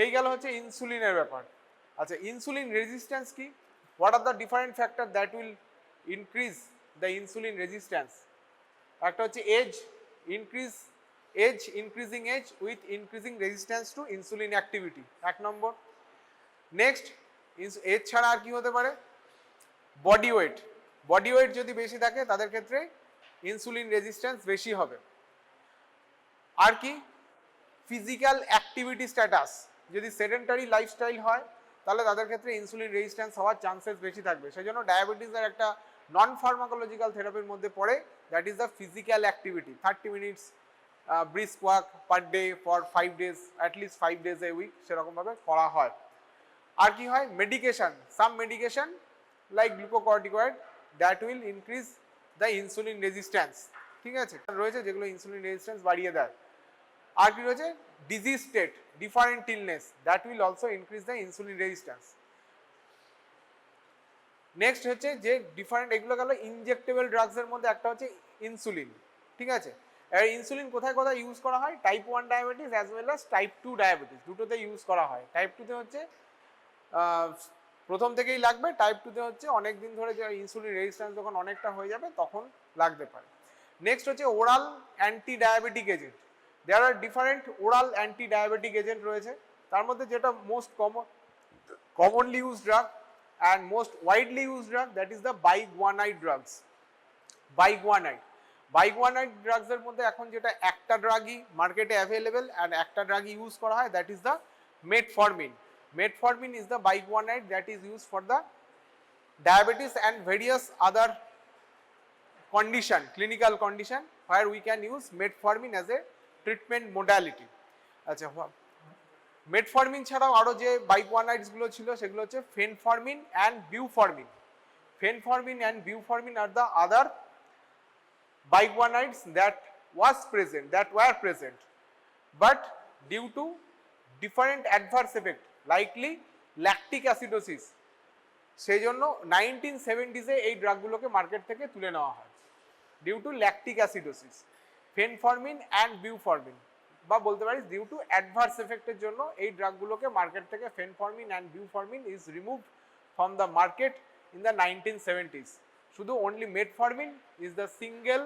এই গেল হচ্ছে ইনসুলিনের ব্যাপার। আচ্ছা, ইনসুলিন রেজিস্ট্যান্স কি? What are the different factor that will increase the insulin resistance? একটা হচ্ছে increasing age with increasing resistance to insulin activity, 1 নম্বর। নেক্সট, এজ ছাড়া আর কি হতে পারে? বডি ওয়েট যদি বেশি থাকে তাদের ক্ষেত্রে ইনসুলিন রেজিস্ট্যান্স বেশি হবে। আর কি? ফিজিক্যাল অ্যাক্টিভিটি স্ট্যাটাস, যদি সেডেন্টারি লাইফস্টাইল হয় তাহলে তাদের ক্ষেত্রে ইনসুলিন রেজিস্ট্যান্স হওয়ার চান্সেস বেশি থাকবে। সেই জন্য ডায়াবেটিসের একটা নন ফার্মাকোলজিক্যাল থেরাপির মধ্যে পড়ে, that is the physical activity. 30 minutes brisk walk per day for 5 days, at least 5 days a week, সেরকমভাবে করা হয়। আর কি হয়? Medication, some medication like glucocorticoid that will increase the insulin resistance. ঠিক আছে, রয়েছে যেগুলো ইনসুলিন রেজিস্ট্যান্স বাড়িয়ে দেয়। আর কি রয়েছে, disease state, different illness, that will also increase the insulin resistance. Next হচ্ছে যে ডিফারেন্ট, এগুলো গেল ইনজেক্টেবল ড্রাগসের মধ্যে একটা হচ্ছে ইনসুলিন। ঠিক আছে, আর ইনসুলিন কোথায় কোথায় ইউজ করা হয়, type 1 diabetes as well as type 2 diabetes, দুটোতে ইউজ করা হয়। টাইপ 2 তে হচ্ছে প্রথম থেকেই লাগবে, টাইপ 2 তে হচ্ছে অনেক দিন ধরে যে ইনসুলিন রেজিস্ট্যান্স যখন অনেকটা হয়ে যাবে তখন লাগতে পারে। নেক্সট হচ্ছে oral anti diabetic agent. There are different oral anti diabetic agent রয়েছে, তার মধ্যে যেটা most commonly use drug and most widely used drug, that is the biguanide drugs. Biguanide drugs এর মধ্যে এখন যেটা একটা ড্রাগই মার্কেটে অ্যাভেলেবল and একটা ড্রাগই ইউজ করা হয়, that is the metformin. Metformin is the biguanide that is used for the diabetes and various other condition, clinical condition, where we can use metformin as a treatment modality. আচ্ছা, metformin ছাড়াও আরো যে biguanides গুলো ছিল সেগুলো হচ্ছে phenformin and buformin. Phenformin and buformin are the other biguanides that were present, but due to different adverse effect, likely lactic acidosis, সেই জন্য 1970s এই ড্রাগগুলোকে মার্কেট থেকে তুলে নেওয়া হয় due to lactic acidosis. Phenformin and buformin বা বলতে পারিস ডিউ টু অ্যাডভার্স এফেক্টের জন্য এই ড্রাগগুলোকে মার্কেট থেকে phenformin and buformin is removed from the market in the 1970s. শুধু only metformin is the single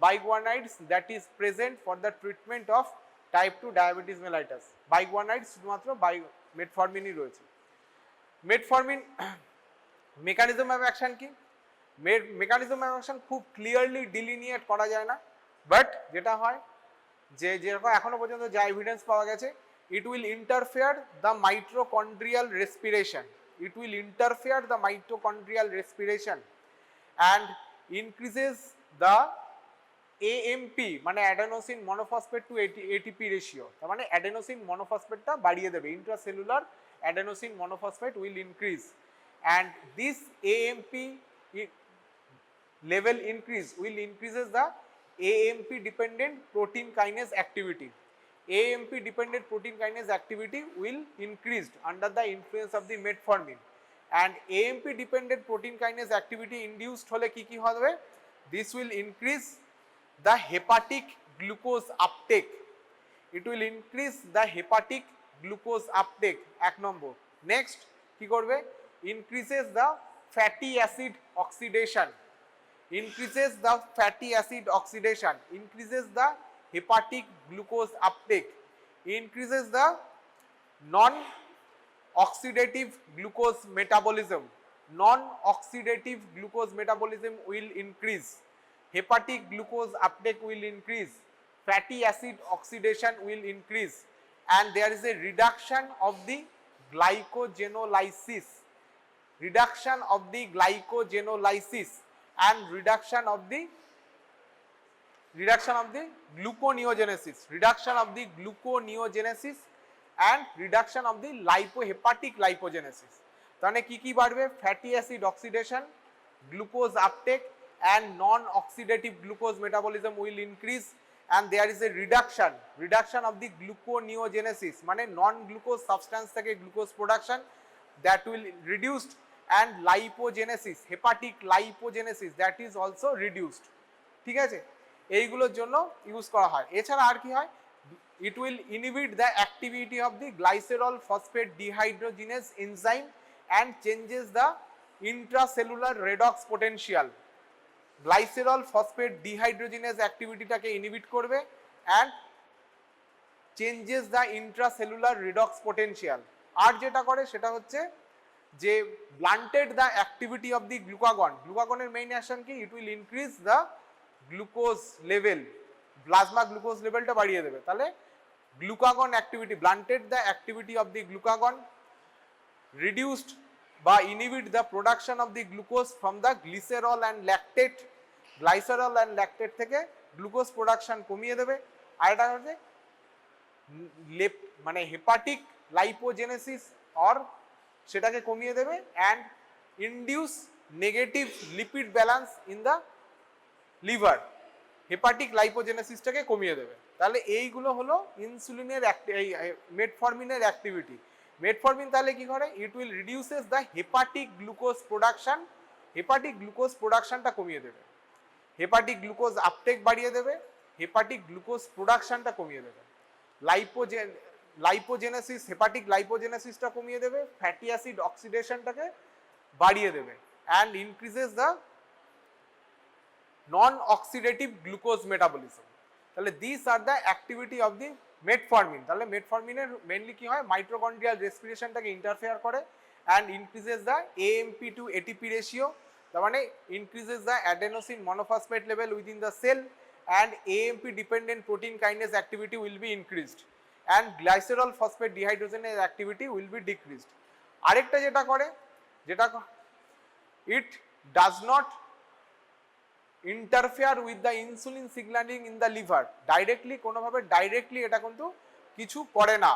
biguanides that is present for the treatment of type 2 diabetes mellitus. Biguanides শুধুমাত্র মেটফরমিনই রয়েছে। Metformin mechanism of action কি, mechanism of action খুব clearly ডিলিনিয়েট করা যায় না, but যেটা হয় যে যেরকম এখনো পর্যন্ত যা এভিডেন্স পাওয়া গেছে, it will interfere the mitochondrial respiration, it will interfere the mitochondrial respiration and increases the AMP মানে adenosine monophosphate to ATP ratio, তার মানে অ্যাডেনোসিন মনোফসফেটটা বাড়িয়ে দেবে, intracellular adenosine monophosphate will increase and this AMP level increase will increases the AMP dependent protein kinase activity. AMP dependent protein kinase activity will increased under the influence of the metformin and AMP dependent protein kinase activity induced hole ki hobe, this will increase the hepatic glucose uptake, it will increase the hepatic glucose uptake এক নম্বর। Next কি করবে, increases the fatty acid oxidation, increases the fatty acid oxidation, increases the hepatic glucose uptake, increases the non-oxidative glucose metabolism, non-oxidative glucose metabolism will increase, hepatic glucose uptake will increase, fatty acid oxidation will increase and there is a reduction of the glycogenolysis, reduction of the glycogenolysis and reduction of the gluconeogenesis, reduction of the gluconeogenesis and reduction of the hepatic lipogenesis. তাহলে কি কি বাড়বে, fatty acid oxidation, glucose uptake and non-oxidative glucose metabolism will increase and there is a reduction of the gluconeogenesis মানে non-glucose substance থেকে glucose production that will reduced and lipogenesis, hepatic lipogenesis that is also reduced. ঠিক আছে, এইগুলোর জন্য use করা হয়। এছাড়া আর কি হয়, it will inhibit the activity of the glycerol phosphate dehydrogenase enzyme and changes the intracellular redox potential. Glycerol phosphate dehydrogenase অ্যাক্টিভিটিটাকে ইনহিবিট করবে and changes the intracellular redox potential. আর যেটা করে সেটা হচ্ছে যে blunted the activity of the glucagon, গ্লুকাগনের main action কি, it will increase the glucose level, plasma glucose লেভেলটা বাড়িয়ে দেবে। তাহলে glucagon activity, blunted the activity of the glucagon, reduced বা inhibit the production of the glucose from the glycerol and lactate, glycerol and lactate থেকে glucose production কমিয়ে দেবে। আর এটা হচ্ছে মানে হেপাটিক লাইপোজেনেসিস অর সেটাকে কমিয়ে দেবে and induce negative lipid balance in the liver, hepatic লাইপোজেনেসিসটাকে কমিয়ে দেবে। তাহলে এইগুলো হলো ইনসুলিনের মেটফরমিনের অ্যাক্টিভিটি। মেটফরমিন তাহলে কি করে, it will reduces the hepatic glucose production, hepatic glucose প্রোডাকশনটা কমিয়ে দেবে, হেপাটিক গ্লুকোজ আপটেক বাড়িয়ে দেবে, হেপাটিক গ্লুকোজ প্রোডাকশনটা কমিয়ে দেবে, লাইপোজেনেসিস, হেপাটিক লাইপোজেনেসিসটা কমিয়ে দেবে, ফ্যাটি অ্যাসিড অক্সিডেশনটাকে বাড়িয়ে দেবে, and increases the non oxidative glucose metabolism. তাহলে this are the activity of the metformin. তাহলে মেটফরমিনের মেনলি কি হয়, মাইটোকন্ড্রিয়াল রেসপিরেশনটাকে ইন্টারফেয়ার করে and increases the AMP to ATP ratio, তার মানে increases the adenosine monophosphate level within the cell and AMP dependent protein kinase activity will be increased and glycerol phosphate ডিহাইড্রোজেনের activity will be decreased. আরেকটা যেটা করে, যেটা it does not interfere with the insulin signalling in the liver, directly কোনোভাবে directly এটা কিন্তু কিছু করে না,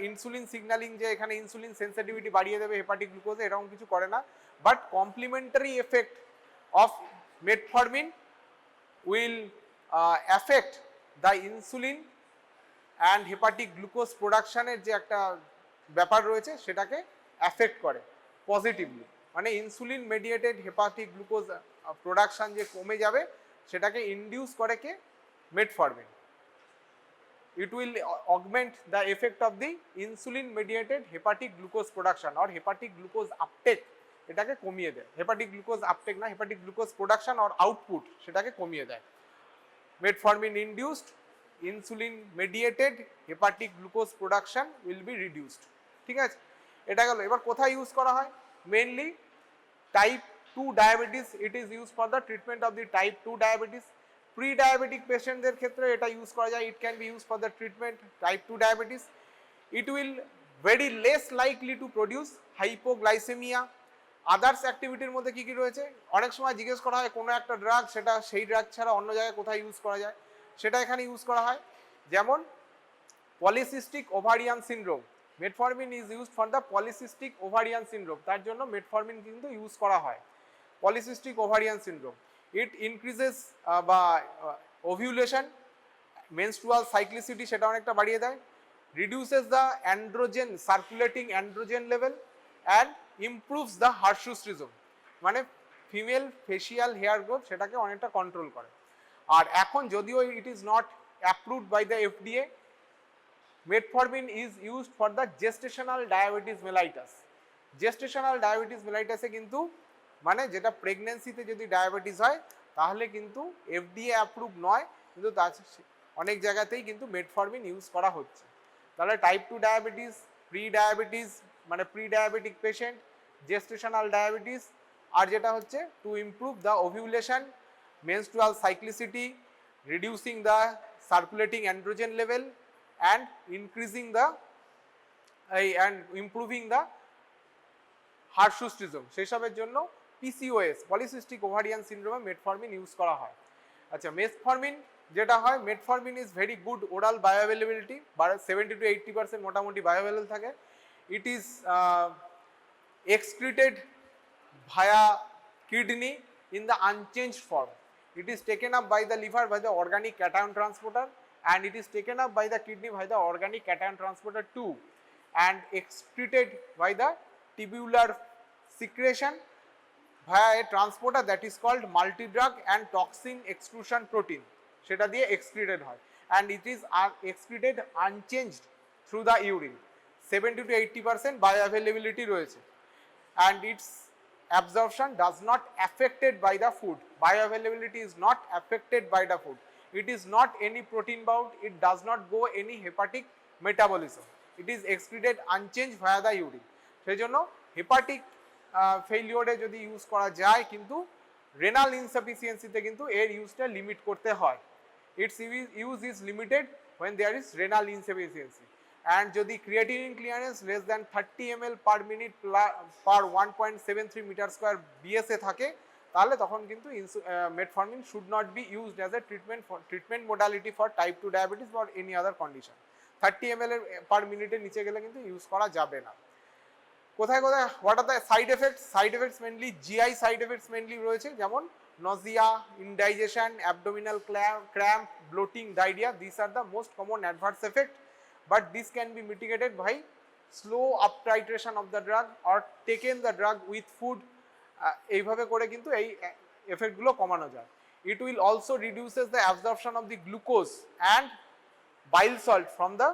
ইনসুলিন সিগন্যালিং যে এখানে ইনসুলিন সেন্সিটিভিটি বাড়িয়ে দেবে হেপাটিক গ্লুকোজে, এরকম কিছু করে না, but complementary effect of metformin will affect the insulin and hepatic glucose প্রোডাকশানের যে একটা ব্যাপার রয়েছে সেটাকে অ্যাফেক্ট করে পজিটিভলি, মানে insulin mediated hepatic glucose production যে কমে যাবে সেটাকে ইনডিউস করে কে, metformin. it will augment the effect of the insulin mediated hepatic glucose production or hepatic glucose uptake, এটাকে কমিয়ে দেয়, হেপাটিক গ্লুকোজ আপটেক না, hepatic glucose production or output সেটাকে কমিয়ে দেয়। Metformin induced insulin mediated hepatic glucose production will be reduced. ঠিক আছে, এটা গেল। এবার কোথায় ইউজ করা হয়, mainly type 2 diabetes, it is use for the treatment of the type 2 diabetes. Pre diabetic পেশেন্টদের ক্ষেত্রে এটা ইউজ করা যায়, it can be use for the treatment type 2 diabetes. It will very less likely to produce hypoglycaemia. Others অ্যাক্টিভিটির মধ্যে কী কী রয়েছে, অনেক সময় জিজ্ঞেস করা হয় কোনো একটা ড্রাগ, সেটা সেই ড্রাগ ছাড়া অন্য জায়গায় কোথায় ইউজ করা যায়, সেটা এখানে ইউজ করা হয়। যেমন polycystic ovarian syndrome, metformin is used for the polycystic ovarian syndrome, তার জন্য মেটফরমিন কিন্তু ইউজ করা হয়। Polycystic ovarian syndrome, it increases বা ওভিউলেশন, মেনস্ট্রুয়াল সাইক্লিসিটি সেটা অনেকটা বাড়িয়ে দেয়, reduces the androgen circulating androgen level and improves the hirsutism, মানে ফিমেল ফেসিয়াল হেয়ার গ্রোথ সেটাকে অনেকটা কন্ট্রোল করে। আর এখন যদিও it is not approved by the FDA, metformin is used for the gestational diabetes mellitus. Gestational diabetes মেলাইটাসে কিন্তু মানে যেটা প্রেগনেন্সিতে যদি ডায়াবেটিস হয় তাহলে কিন্তু এফডিএ অ্যাপ্রুভ নয়, কিন্তু অনেক জায়গাতেই কিন্তু মেটফরমিন ইউজ করা হচ্ছে। তাহলে টাইপ 2 ডায়াবেটিস, প্রি ডায়াবেটিস মানে pre diabetic patient, gestational diabetes, আর যেটা হচ্ছে to improve the ovulation, menstrual cyclicity, reducing the circulating androgen level and increasing the and improving the hirsutism, সেসবের জন্য পিসিওএস পলিসিস্টিক ওভারিয়ান সিনড্রোমে মেটফরমিন ইউজ করা হয়। আচ্ছা, মেটফরমিন যেটা হয়, metformin is very good oral bioavailability, 70 to 80% মোটামুটি bioavailable থাকে। It is excreted via kidney in the unchanged form. It is taken up by the liver by the organic cation transporter, and it is taken up by the kidney by the organic cation transporter 2 and excreted by the tubular secretion via a transporter that is called multidrug and toxin exclusion protein, সেটা দিয়ে excreted হয়, and it is excreted unchanged through the urine. 70 to 80% bioavailability রয়েছে, and its absorption does not affected by the food. Bioavailability is not affected by the food. It is not any protein bound, it does not go any hepatic metabolism. It is excreted unchanged via the urine. সেই জন্য hepatic ফেইলিওরে যদি use করা যায়, কিন্তু renal ইনসাফিসিয়েন্সিতে কিন্তু এর ইউজটা limit করতে হয়। Its use is limited when there is renal insufficiency, and যদি creatinine clearance less than 30 ml per minute per 1.73 metre square BSA থাকে, তাহলে তখন কিন্তু metformin should not be used as a treatment modality for type 2 diabetes বা any other condition. 30 ml per মিনিটের নিচে গেলে কিন্তু ইউজ করা যাবে না। কোথায় কোথায় what are the side effects? Side effects mainly GI side effects mainly রয়েছে, যেমন nausea, indigestion, abdominal cramp, bloating, diarrhoea. This are the most common adverse effect, but this can be mitigated by slow up titration of the drug or taken the drug with food. এইভাবে করে কিন্তু এই এফেক্টগুলো কমানো যায়। It will also reduces the absorption of the glucose and bile salt from the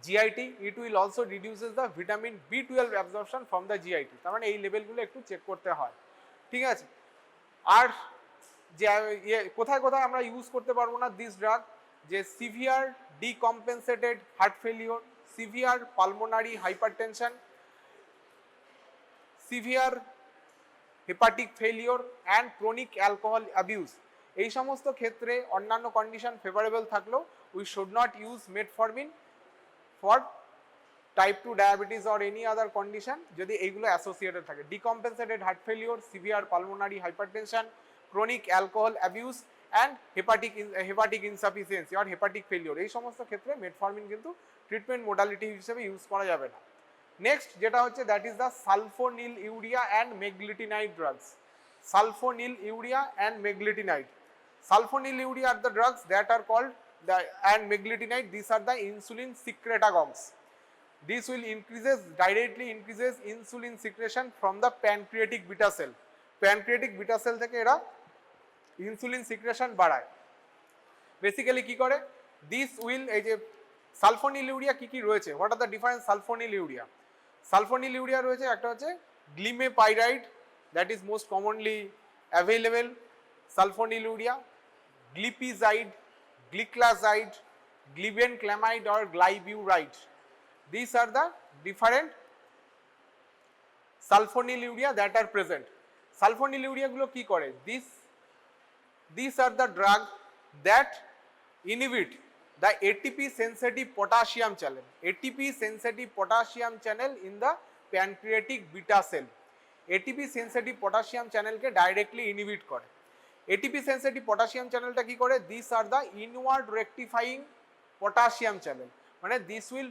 GIT. It will also reduces the vitamin B12 absorption from the GIT. তার মানে এই লেভেলগুলো একটু চেক করতে হয়, ঠিক আছে? আর যে কোথায় কোথায় আমরা ইউজ করতে পারবো না দিস ড্রাগ, যে severe decompensated heart failure, severe pulmonary hypertension, severe hepatic failure and chronic alcohol abuse. এই সমস্ত ক্ষেত্রে অন্যান্য কন্ডিশন ফেভারেবল থাকলেও we should not use metformin for type 2 diabetes or any other condition যদি এইগুলো অ্যাসোসিয়েটেড থাকে। Decompensated heart failure, severe pulmonary hypertension, chronic alcohol abuse and hepatic insufficiency or hepatic failure, এই সমস্ত ক্ষেত্রে মেটফরমিন কিন্তু treatment modality হিসেবে use করা যাবে না। নেক্সট যেটা হচ্ছে that is the sulfonyl urea and meglitinide drugs. Sulfonyl urea and meglitinide, sulfonyl urea are the drugs that are called and meglitinide, these are the insulin secretagogues. This will directly increases insulin secretion from the pancreatic beta cell. Pancreatic beta cell থেকে এরা insulin secretion বাড়ায়। Basically কি করে? This will, এই যে sulfonyl urea কি কি রয়েছে, what are the difference sulfonyl urea? Sulfonyl urea রয়েছে একটা হচ্ছে glimepiride, that is most commonly available sulfonyl urea, glipizide, gliclazide, glibenclamide or glyburide. These are the different sulfonyl urea that are present. Sulfonyl urea গুলো কি করে? These are the drug that inhibit the ATP sensitive potassium channel. ATP sensitive potassium channel in the pancreatic beta cell. ATP sensitive potassium channel কে directly inhibit করে। ATP sensitive potassium চ্যানেলটা কি করে? This are the inward rectifying potassium channel, মানে this will,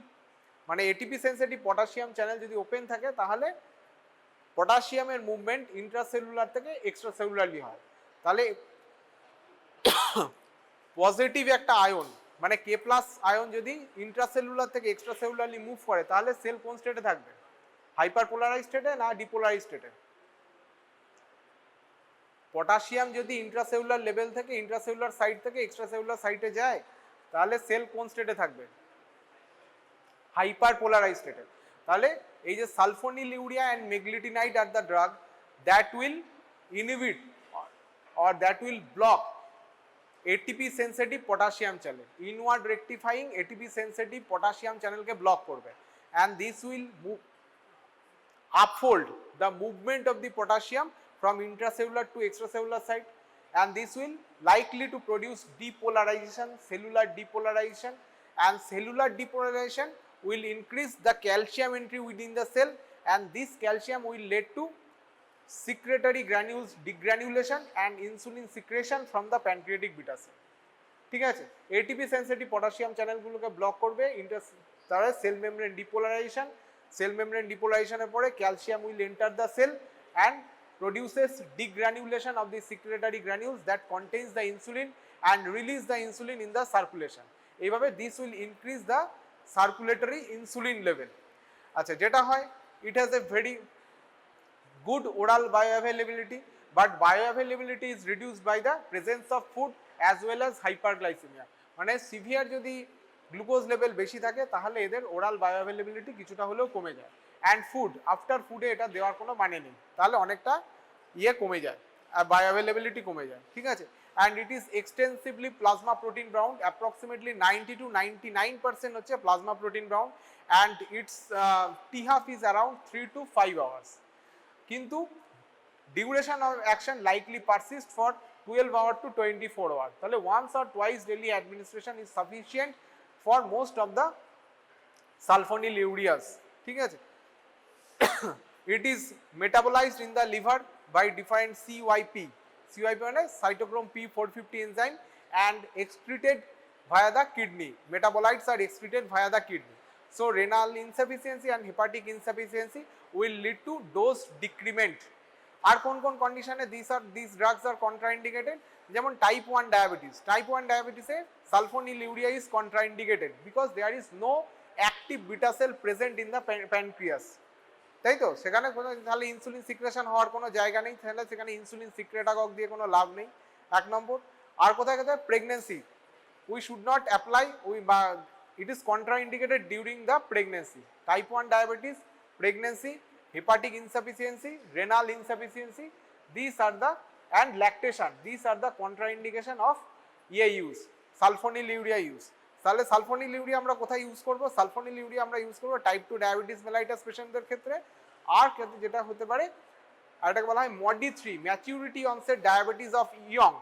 মানে ATP sensitive potassium channel যদি open থাকে তাহলে পটাশিয়ামের মুভমেন্ট ইন্ট্রাসেলুলার থেকে এক্সট্রাসেলুলারলি হয়। তাহলে পজিটিভ একটা আয়ন, মানে কে প্লাস আয়ন যদি ইন্ট্রাসেলুলার থেকে এক্সট্রাসেলুলারলি মুভ করে তাহলে সেল কোন স্টেটে থাকবে? হাইপারপোলারাইজ স্টেটে না ডিপোলারাইজ স্টেটে? পটাশিয়াম যদি ইন্ট্রাসেলুলার লেভেল থেকে ইন্ট্রাসেলুলার সাইড থেকে এক্সট্রাসেলুলার সাইটে যায় তাহলে সেল কোন স্টেটে থাকবে? হাইপারপোলারাইজ স্টেটে। তাহলে এই যে sulfonyl urea and meglitinide are the drug that will inhibit or that will block ATP sensitive potassium channel, inward rectifying ATP sensitive potassium channel K block করবে, and this will uphold the movement of the potassium from intracellular to extracellular site, and this will likely to produce depolarization, cellular depolarization, and cellular depolarization will increase the calcium entry within the cell, and this calcium will lead to secretory granules degranulation and insulin secretion from the pancreatic beta cell. ঠিক আছে? ATP sensitive potassium channel গুলোকে block করবে, তারা cell membrane depolarisation, cell membrane ডিপোলারাইজেশনের পরে calcium will enter the cell and produces degranulation of the secretory granules that contains the insulin and release the insulin in the circulation. এইভাবে this will increase the circulatory insulin level. আচ্ছা, যেটা হয়, it has a very good oral bioavailability, but bioavailability is reduced by the presence of food as well as hyperglycemia. মানে severe যদি glucose level বেশি থাকে তাহলে এদের ওরাল বায়োঅ্যাভেলেবিলিটি কিছুটা হলেও কমে যায়, অ্যান্ড ফুড আফটার ফুডে এটা দেওয়ার কোনো মানে নেই, তাহলে অনেকটা কমে যায়, বায়োঅ্যাভেলেবিলিটি কমে যায়। ঠিক আছে? And it is extensively plasma protein bound, approximately 90 to 99% হচ্ছে plasma protein bound, and its t half is around 3 to 5 hours, কিন্তু duration of action likely persist for 12 hours to 24 hours. তাহলে once or twice daily administration is sufficient for most of the sulfonyl ureas. ঠিক আছে? It is metabolized in the liver by different CYP. CYP মানে cytochrome P450 enzyme and excreted via the kidney. Metabolites are excreted via the kidney. So renal insufficiency and hepatic insufficiency will lead to dose decrement. আর কোন কোন কন্ডিশনে these drugs are contraindicated? যেমন type 1 diabetes, type 1 ডায়াবেটিসে sulfonylurea is contraindicated because there is no active beta cell present in the pancreas, তাই তো? সেখানে কোনো তাহলে ইনসুলিন সিক্রেশন হওয়ার কোনো জায়গা নেই, তাহলে সেখানে ইনসুলিন সিক্রেটাগক দিয়ে কোনো লাভ নেই, এক নম্বর। আর কোথায় কোথায় pregnancy, we should not apply, it is contraindicated during the pregnancy. Type 1 diabetes, pregnancy, hepatic insufficiency, renal insufficiency, these are the, and lactation, these are the contraindication of use, sulfonylurea use. তাহলে sulfonylurea আমরা কোথায় use করব? Sulfonylurea আমরা use করব type 2 diabetes mellitus পেশেন্টদের ক্ষেত্রে। আর ক্ষেত্রে যেটা হতে পারে, আর এটাকে বলা হয় MODY 3, maturity onset diabetes of young,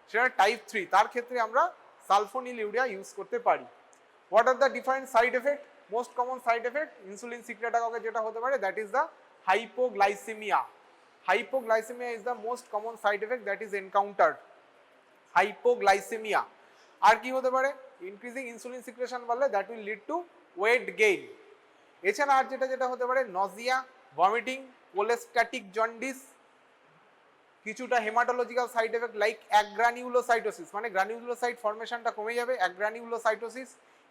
সেটা টাইপ 3, তার ক্ষেত্রে আমরা সালফোনিলিউরিয়া ইউজ করতে পারি। What are the different side effect? Most common side effect insulin সিক্রেটাগকে যেটা হতে পারে, that is the hypoglycaemia. Hypoglycaemia is the most common side effect that is encountered, hypoglycaemia. আর কি হতে পারে? ইনক্রিজিং ইনসুলিন সিক্রেশন বাড়লে that will lead to weight gain. এছাড়া আর যেটা হতে পারে নজিয়া, ভমিটিং, কোলেস্ট্যাটিক জন্ডিস, কিছুটা haematological side effect like agranulocytosis, মানে গ্রানিউলোসাইট ফর্মেশনটা কমে যাবে, agranulocytosis,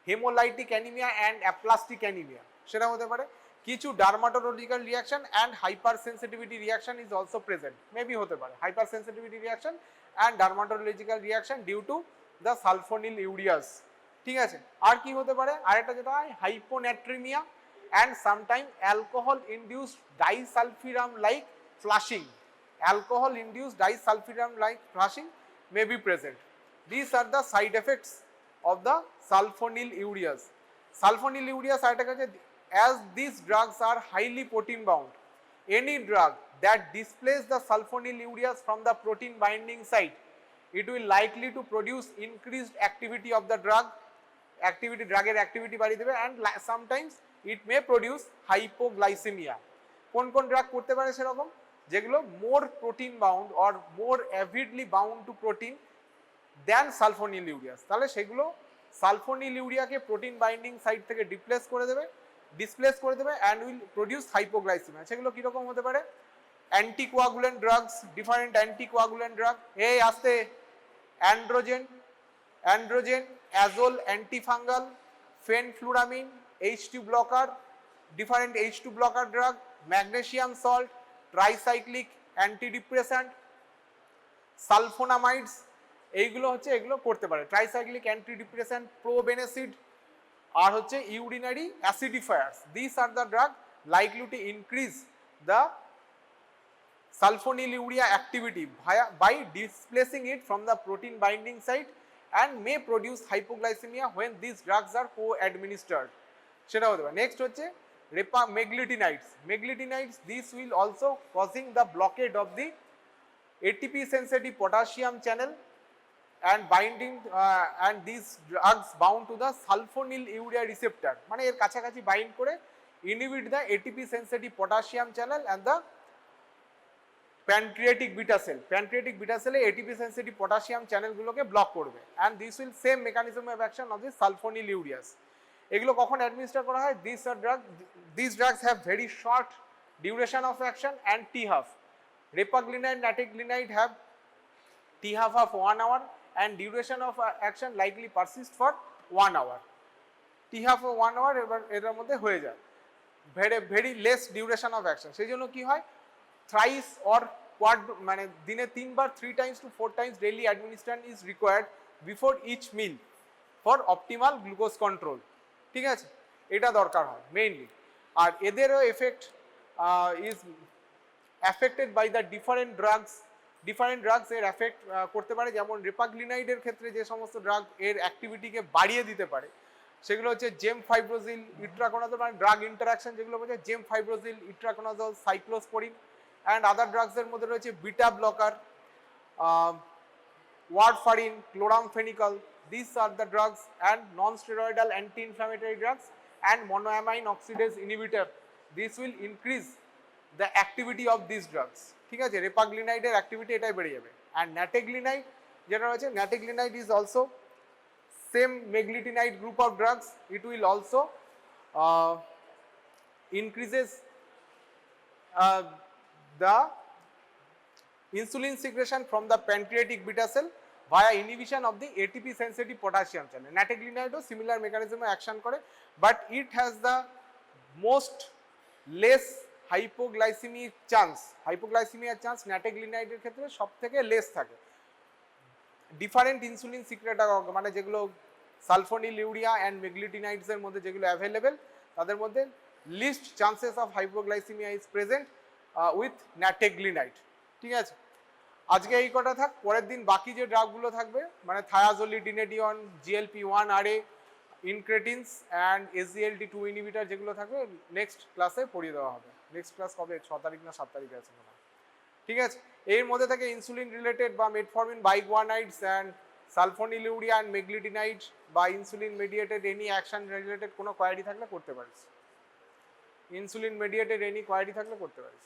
haemolytic anaemia and aplastic anaemia, সেটা হতে পারে। কিছু dermatological reaction and hyper sensitivity reaction is also present, maybe হতে পারে hyper sensitivity reaction and dermatological reaction due to the sulfonylureas, ঠিক আছে। আর কি হতে পারে? আরেকটা যেটা হয় hyponatraemia and sometime alcohol induced disulfiram like flushing, alcohol induced disulfiram like flushing may be present. These are the side effects of the sulfonylureas. Sulfonylureas as these drugs are highly protein bound, any drug that displaces the sulfonylureas from the protein binding site, it will likely to produce increased activity of the drug, drugger activity বাড়িয়ে দেবে, and sometimes it may produce hypoglycemia. কোন কোন drug করতে পারে সেরকম? যেগুলো more protein bound or more avidly bound to protein than sulfonylureas, তাহলে সেগুলো সালফোনিলিউরিয়াকে প্রোটিন বাইন্ডিং সাইট থেকে ডিসপ্লেস করে দেবে অ্যান্ড উইল প্রডিউস হাইপোগ্লাইসেমিয়া। সেগুলো কীরকম হতে পারে? Anticoagulant drugs, different anticoagulant drug, আসতে androgen, azole antifungal, fenfluramine, H2 blocker, different H2 blocker drug, magnesium salt, tricyclic antidepressant, sulfonamides, এইগুলো হচ্ছে এগুলো করতে পারে। ট্রাইসাইক্লিক অ্যান্টিডিপ্রেসেন্ট, প্রোবেনেসিড, আর হচ্ছে urinary acidifiers. This are the drug likely to increase the sulfonylurea activity by displacing it from the protein binding site and may produce hypoglycemia when these drugs are co-administered, সেটা হতে পারে। Next হচ্ছে meglitinides, this will also causing the blockade of the ATP sensitive potassium channel and binding and these drugs bound to the sulfonylurea receptor, মানে এর কাছাকাছি bind করে inhibit the ATP sensitive potassium channel and the pancreatic beta সেলে ATP sensitive potassium চ্যানেলগুলোকে block করবে, and this will same mechanism of action of the sulfonylureas. এগুলো কখন administer করা হয়? This drugs have very short duration of action and T half. Repaglinide, nateglinide have T half of 1 hour and duration of action likely persist for 1 hour। T half ও 1 hour এবার এটার মধ্যে হয়ে যায়, very less duration of action. সেই জন্য কি হয়, থ্রাইস অর কোয়াড, মানে দিনে 3 বার 3 times to 4 times daily administration is required before each meal for optimal glucose control, ঠিক আছে? এটা দরকার হয় মেইনলি। আর এদেরও effect is affected by the different drugs এর এফেক্ট করতে পারে। যেমন রেপাগ্লিনাইডের ক্ষেত্রে যে সমস্ত ড্রাগ এর অ্যাক্টিভিটিকে বাড়িয়ে দিতে পারে সেগুলো হচ্ছে জেমফাইব্রোজিল, ইট্রাকোনাজল, মানে ড্রাগ ইন্টারাকশন যেগুলো বলছে gemfibrozil, itraconazole, cyclosporine, and other ড্রাগসের মধ্যে রয়েছে beta blocker, warfarin, chloramphenicol. This are the drugs and non steroidal anti inflammatory drugs and monoamine oxidase inhibitor. This will increase the activity of this drugs, ঠিক আছে? রেপাগ্লিনাইডের activity এটাই বেড়ে যাবে। And nateglinide যেটা রয়েছে, nateglinide is also same meglitinide group of drugs, it will also increases the insulin secretion from the pancreatic beta cell via inhibition of the ATP sensitive potassium channel. Natteglinide similar mechanism action করে, but it has the most less hypoglycemic chance. Hypoglycemia chance natteglinide এর ক্ষেত্রে সবথেকে less থাকে। Different insulin সিক্রেটার মানে যেগুলো sulfonylurea and মেগলিটিনাইডস এর মধ্যে যেগুলো অ্যাভেলেবেল তাদের মধ্যে least chances of hypoglycaemia is present with nateglinide. ঠিক আছে, আজকে এই কটা থাক, পরের দিন বাকি যে ড্রাগগুলো থাকবে মানে থায়াজোলিডিনেডিয়ন, GLP-1 ইনক্রেটিনস অ্যান্ড SGLT2 ইনহিবিটর যেগুলো থাকবে নেক্সট ক্লাসে পড়িয়ে দেওয়া হবে। নেক্সট ক্লাস কবে, 6 তারিখ না 7 তারিখে আছে মনে হয়। ঠিক আছে, এর মধ্যে থেকে ইনসুলিন রিলেটেড বা মেটফরমিন বাইগুয়ানাইডস অ্যান্ড সালফোনিলিউরিয়া অ্যান্ড মেগলিটিনাইড বা insulin mediated any action related কোনো কোয়ারি থাকলে করতে পারিস। ইনসুলিন মেডিয়েটেড এনি কোয়ারি থাকলে করতে পারিস।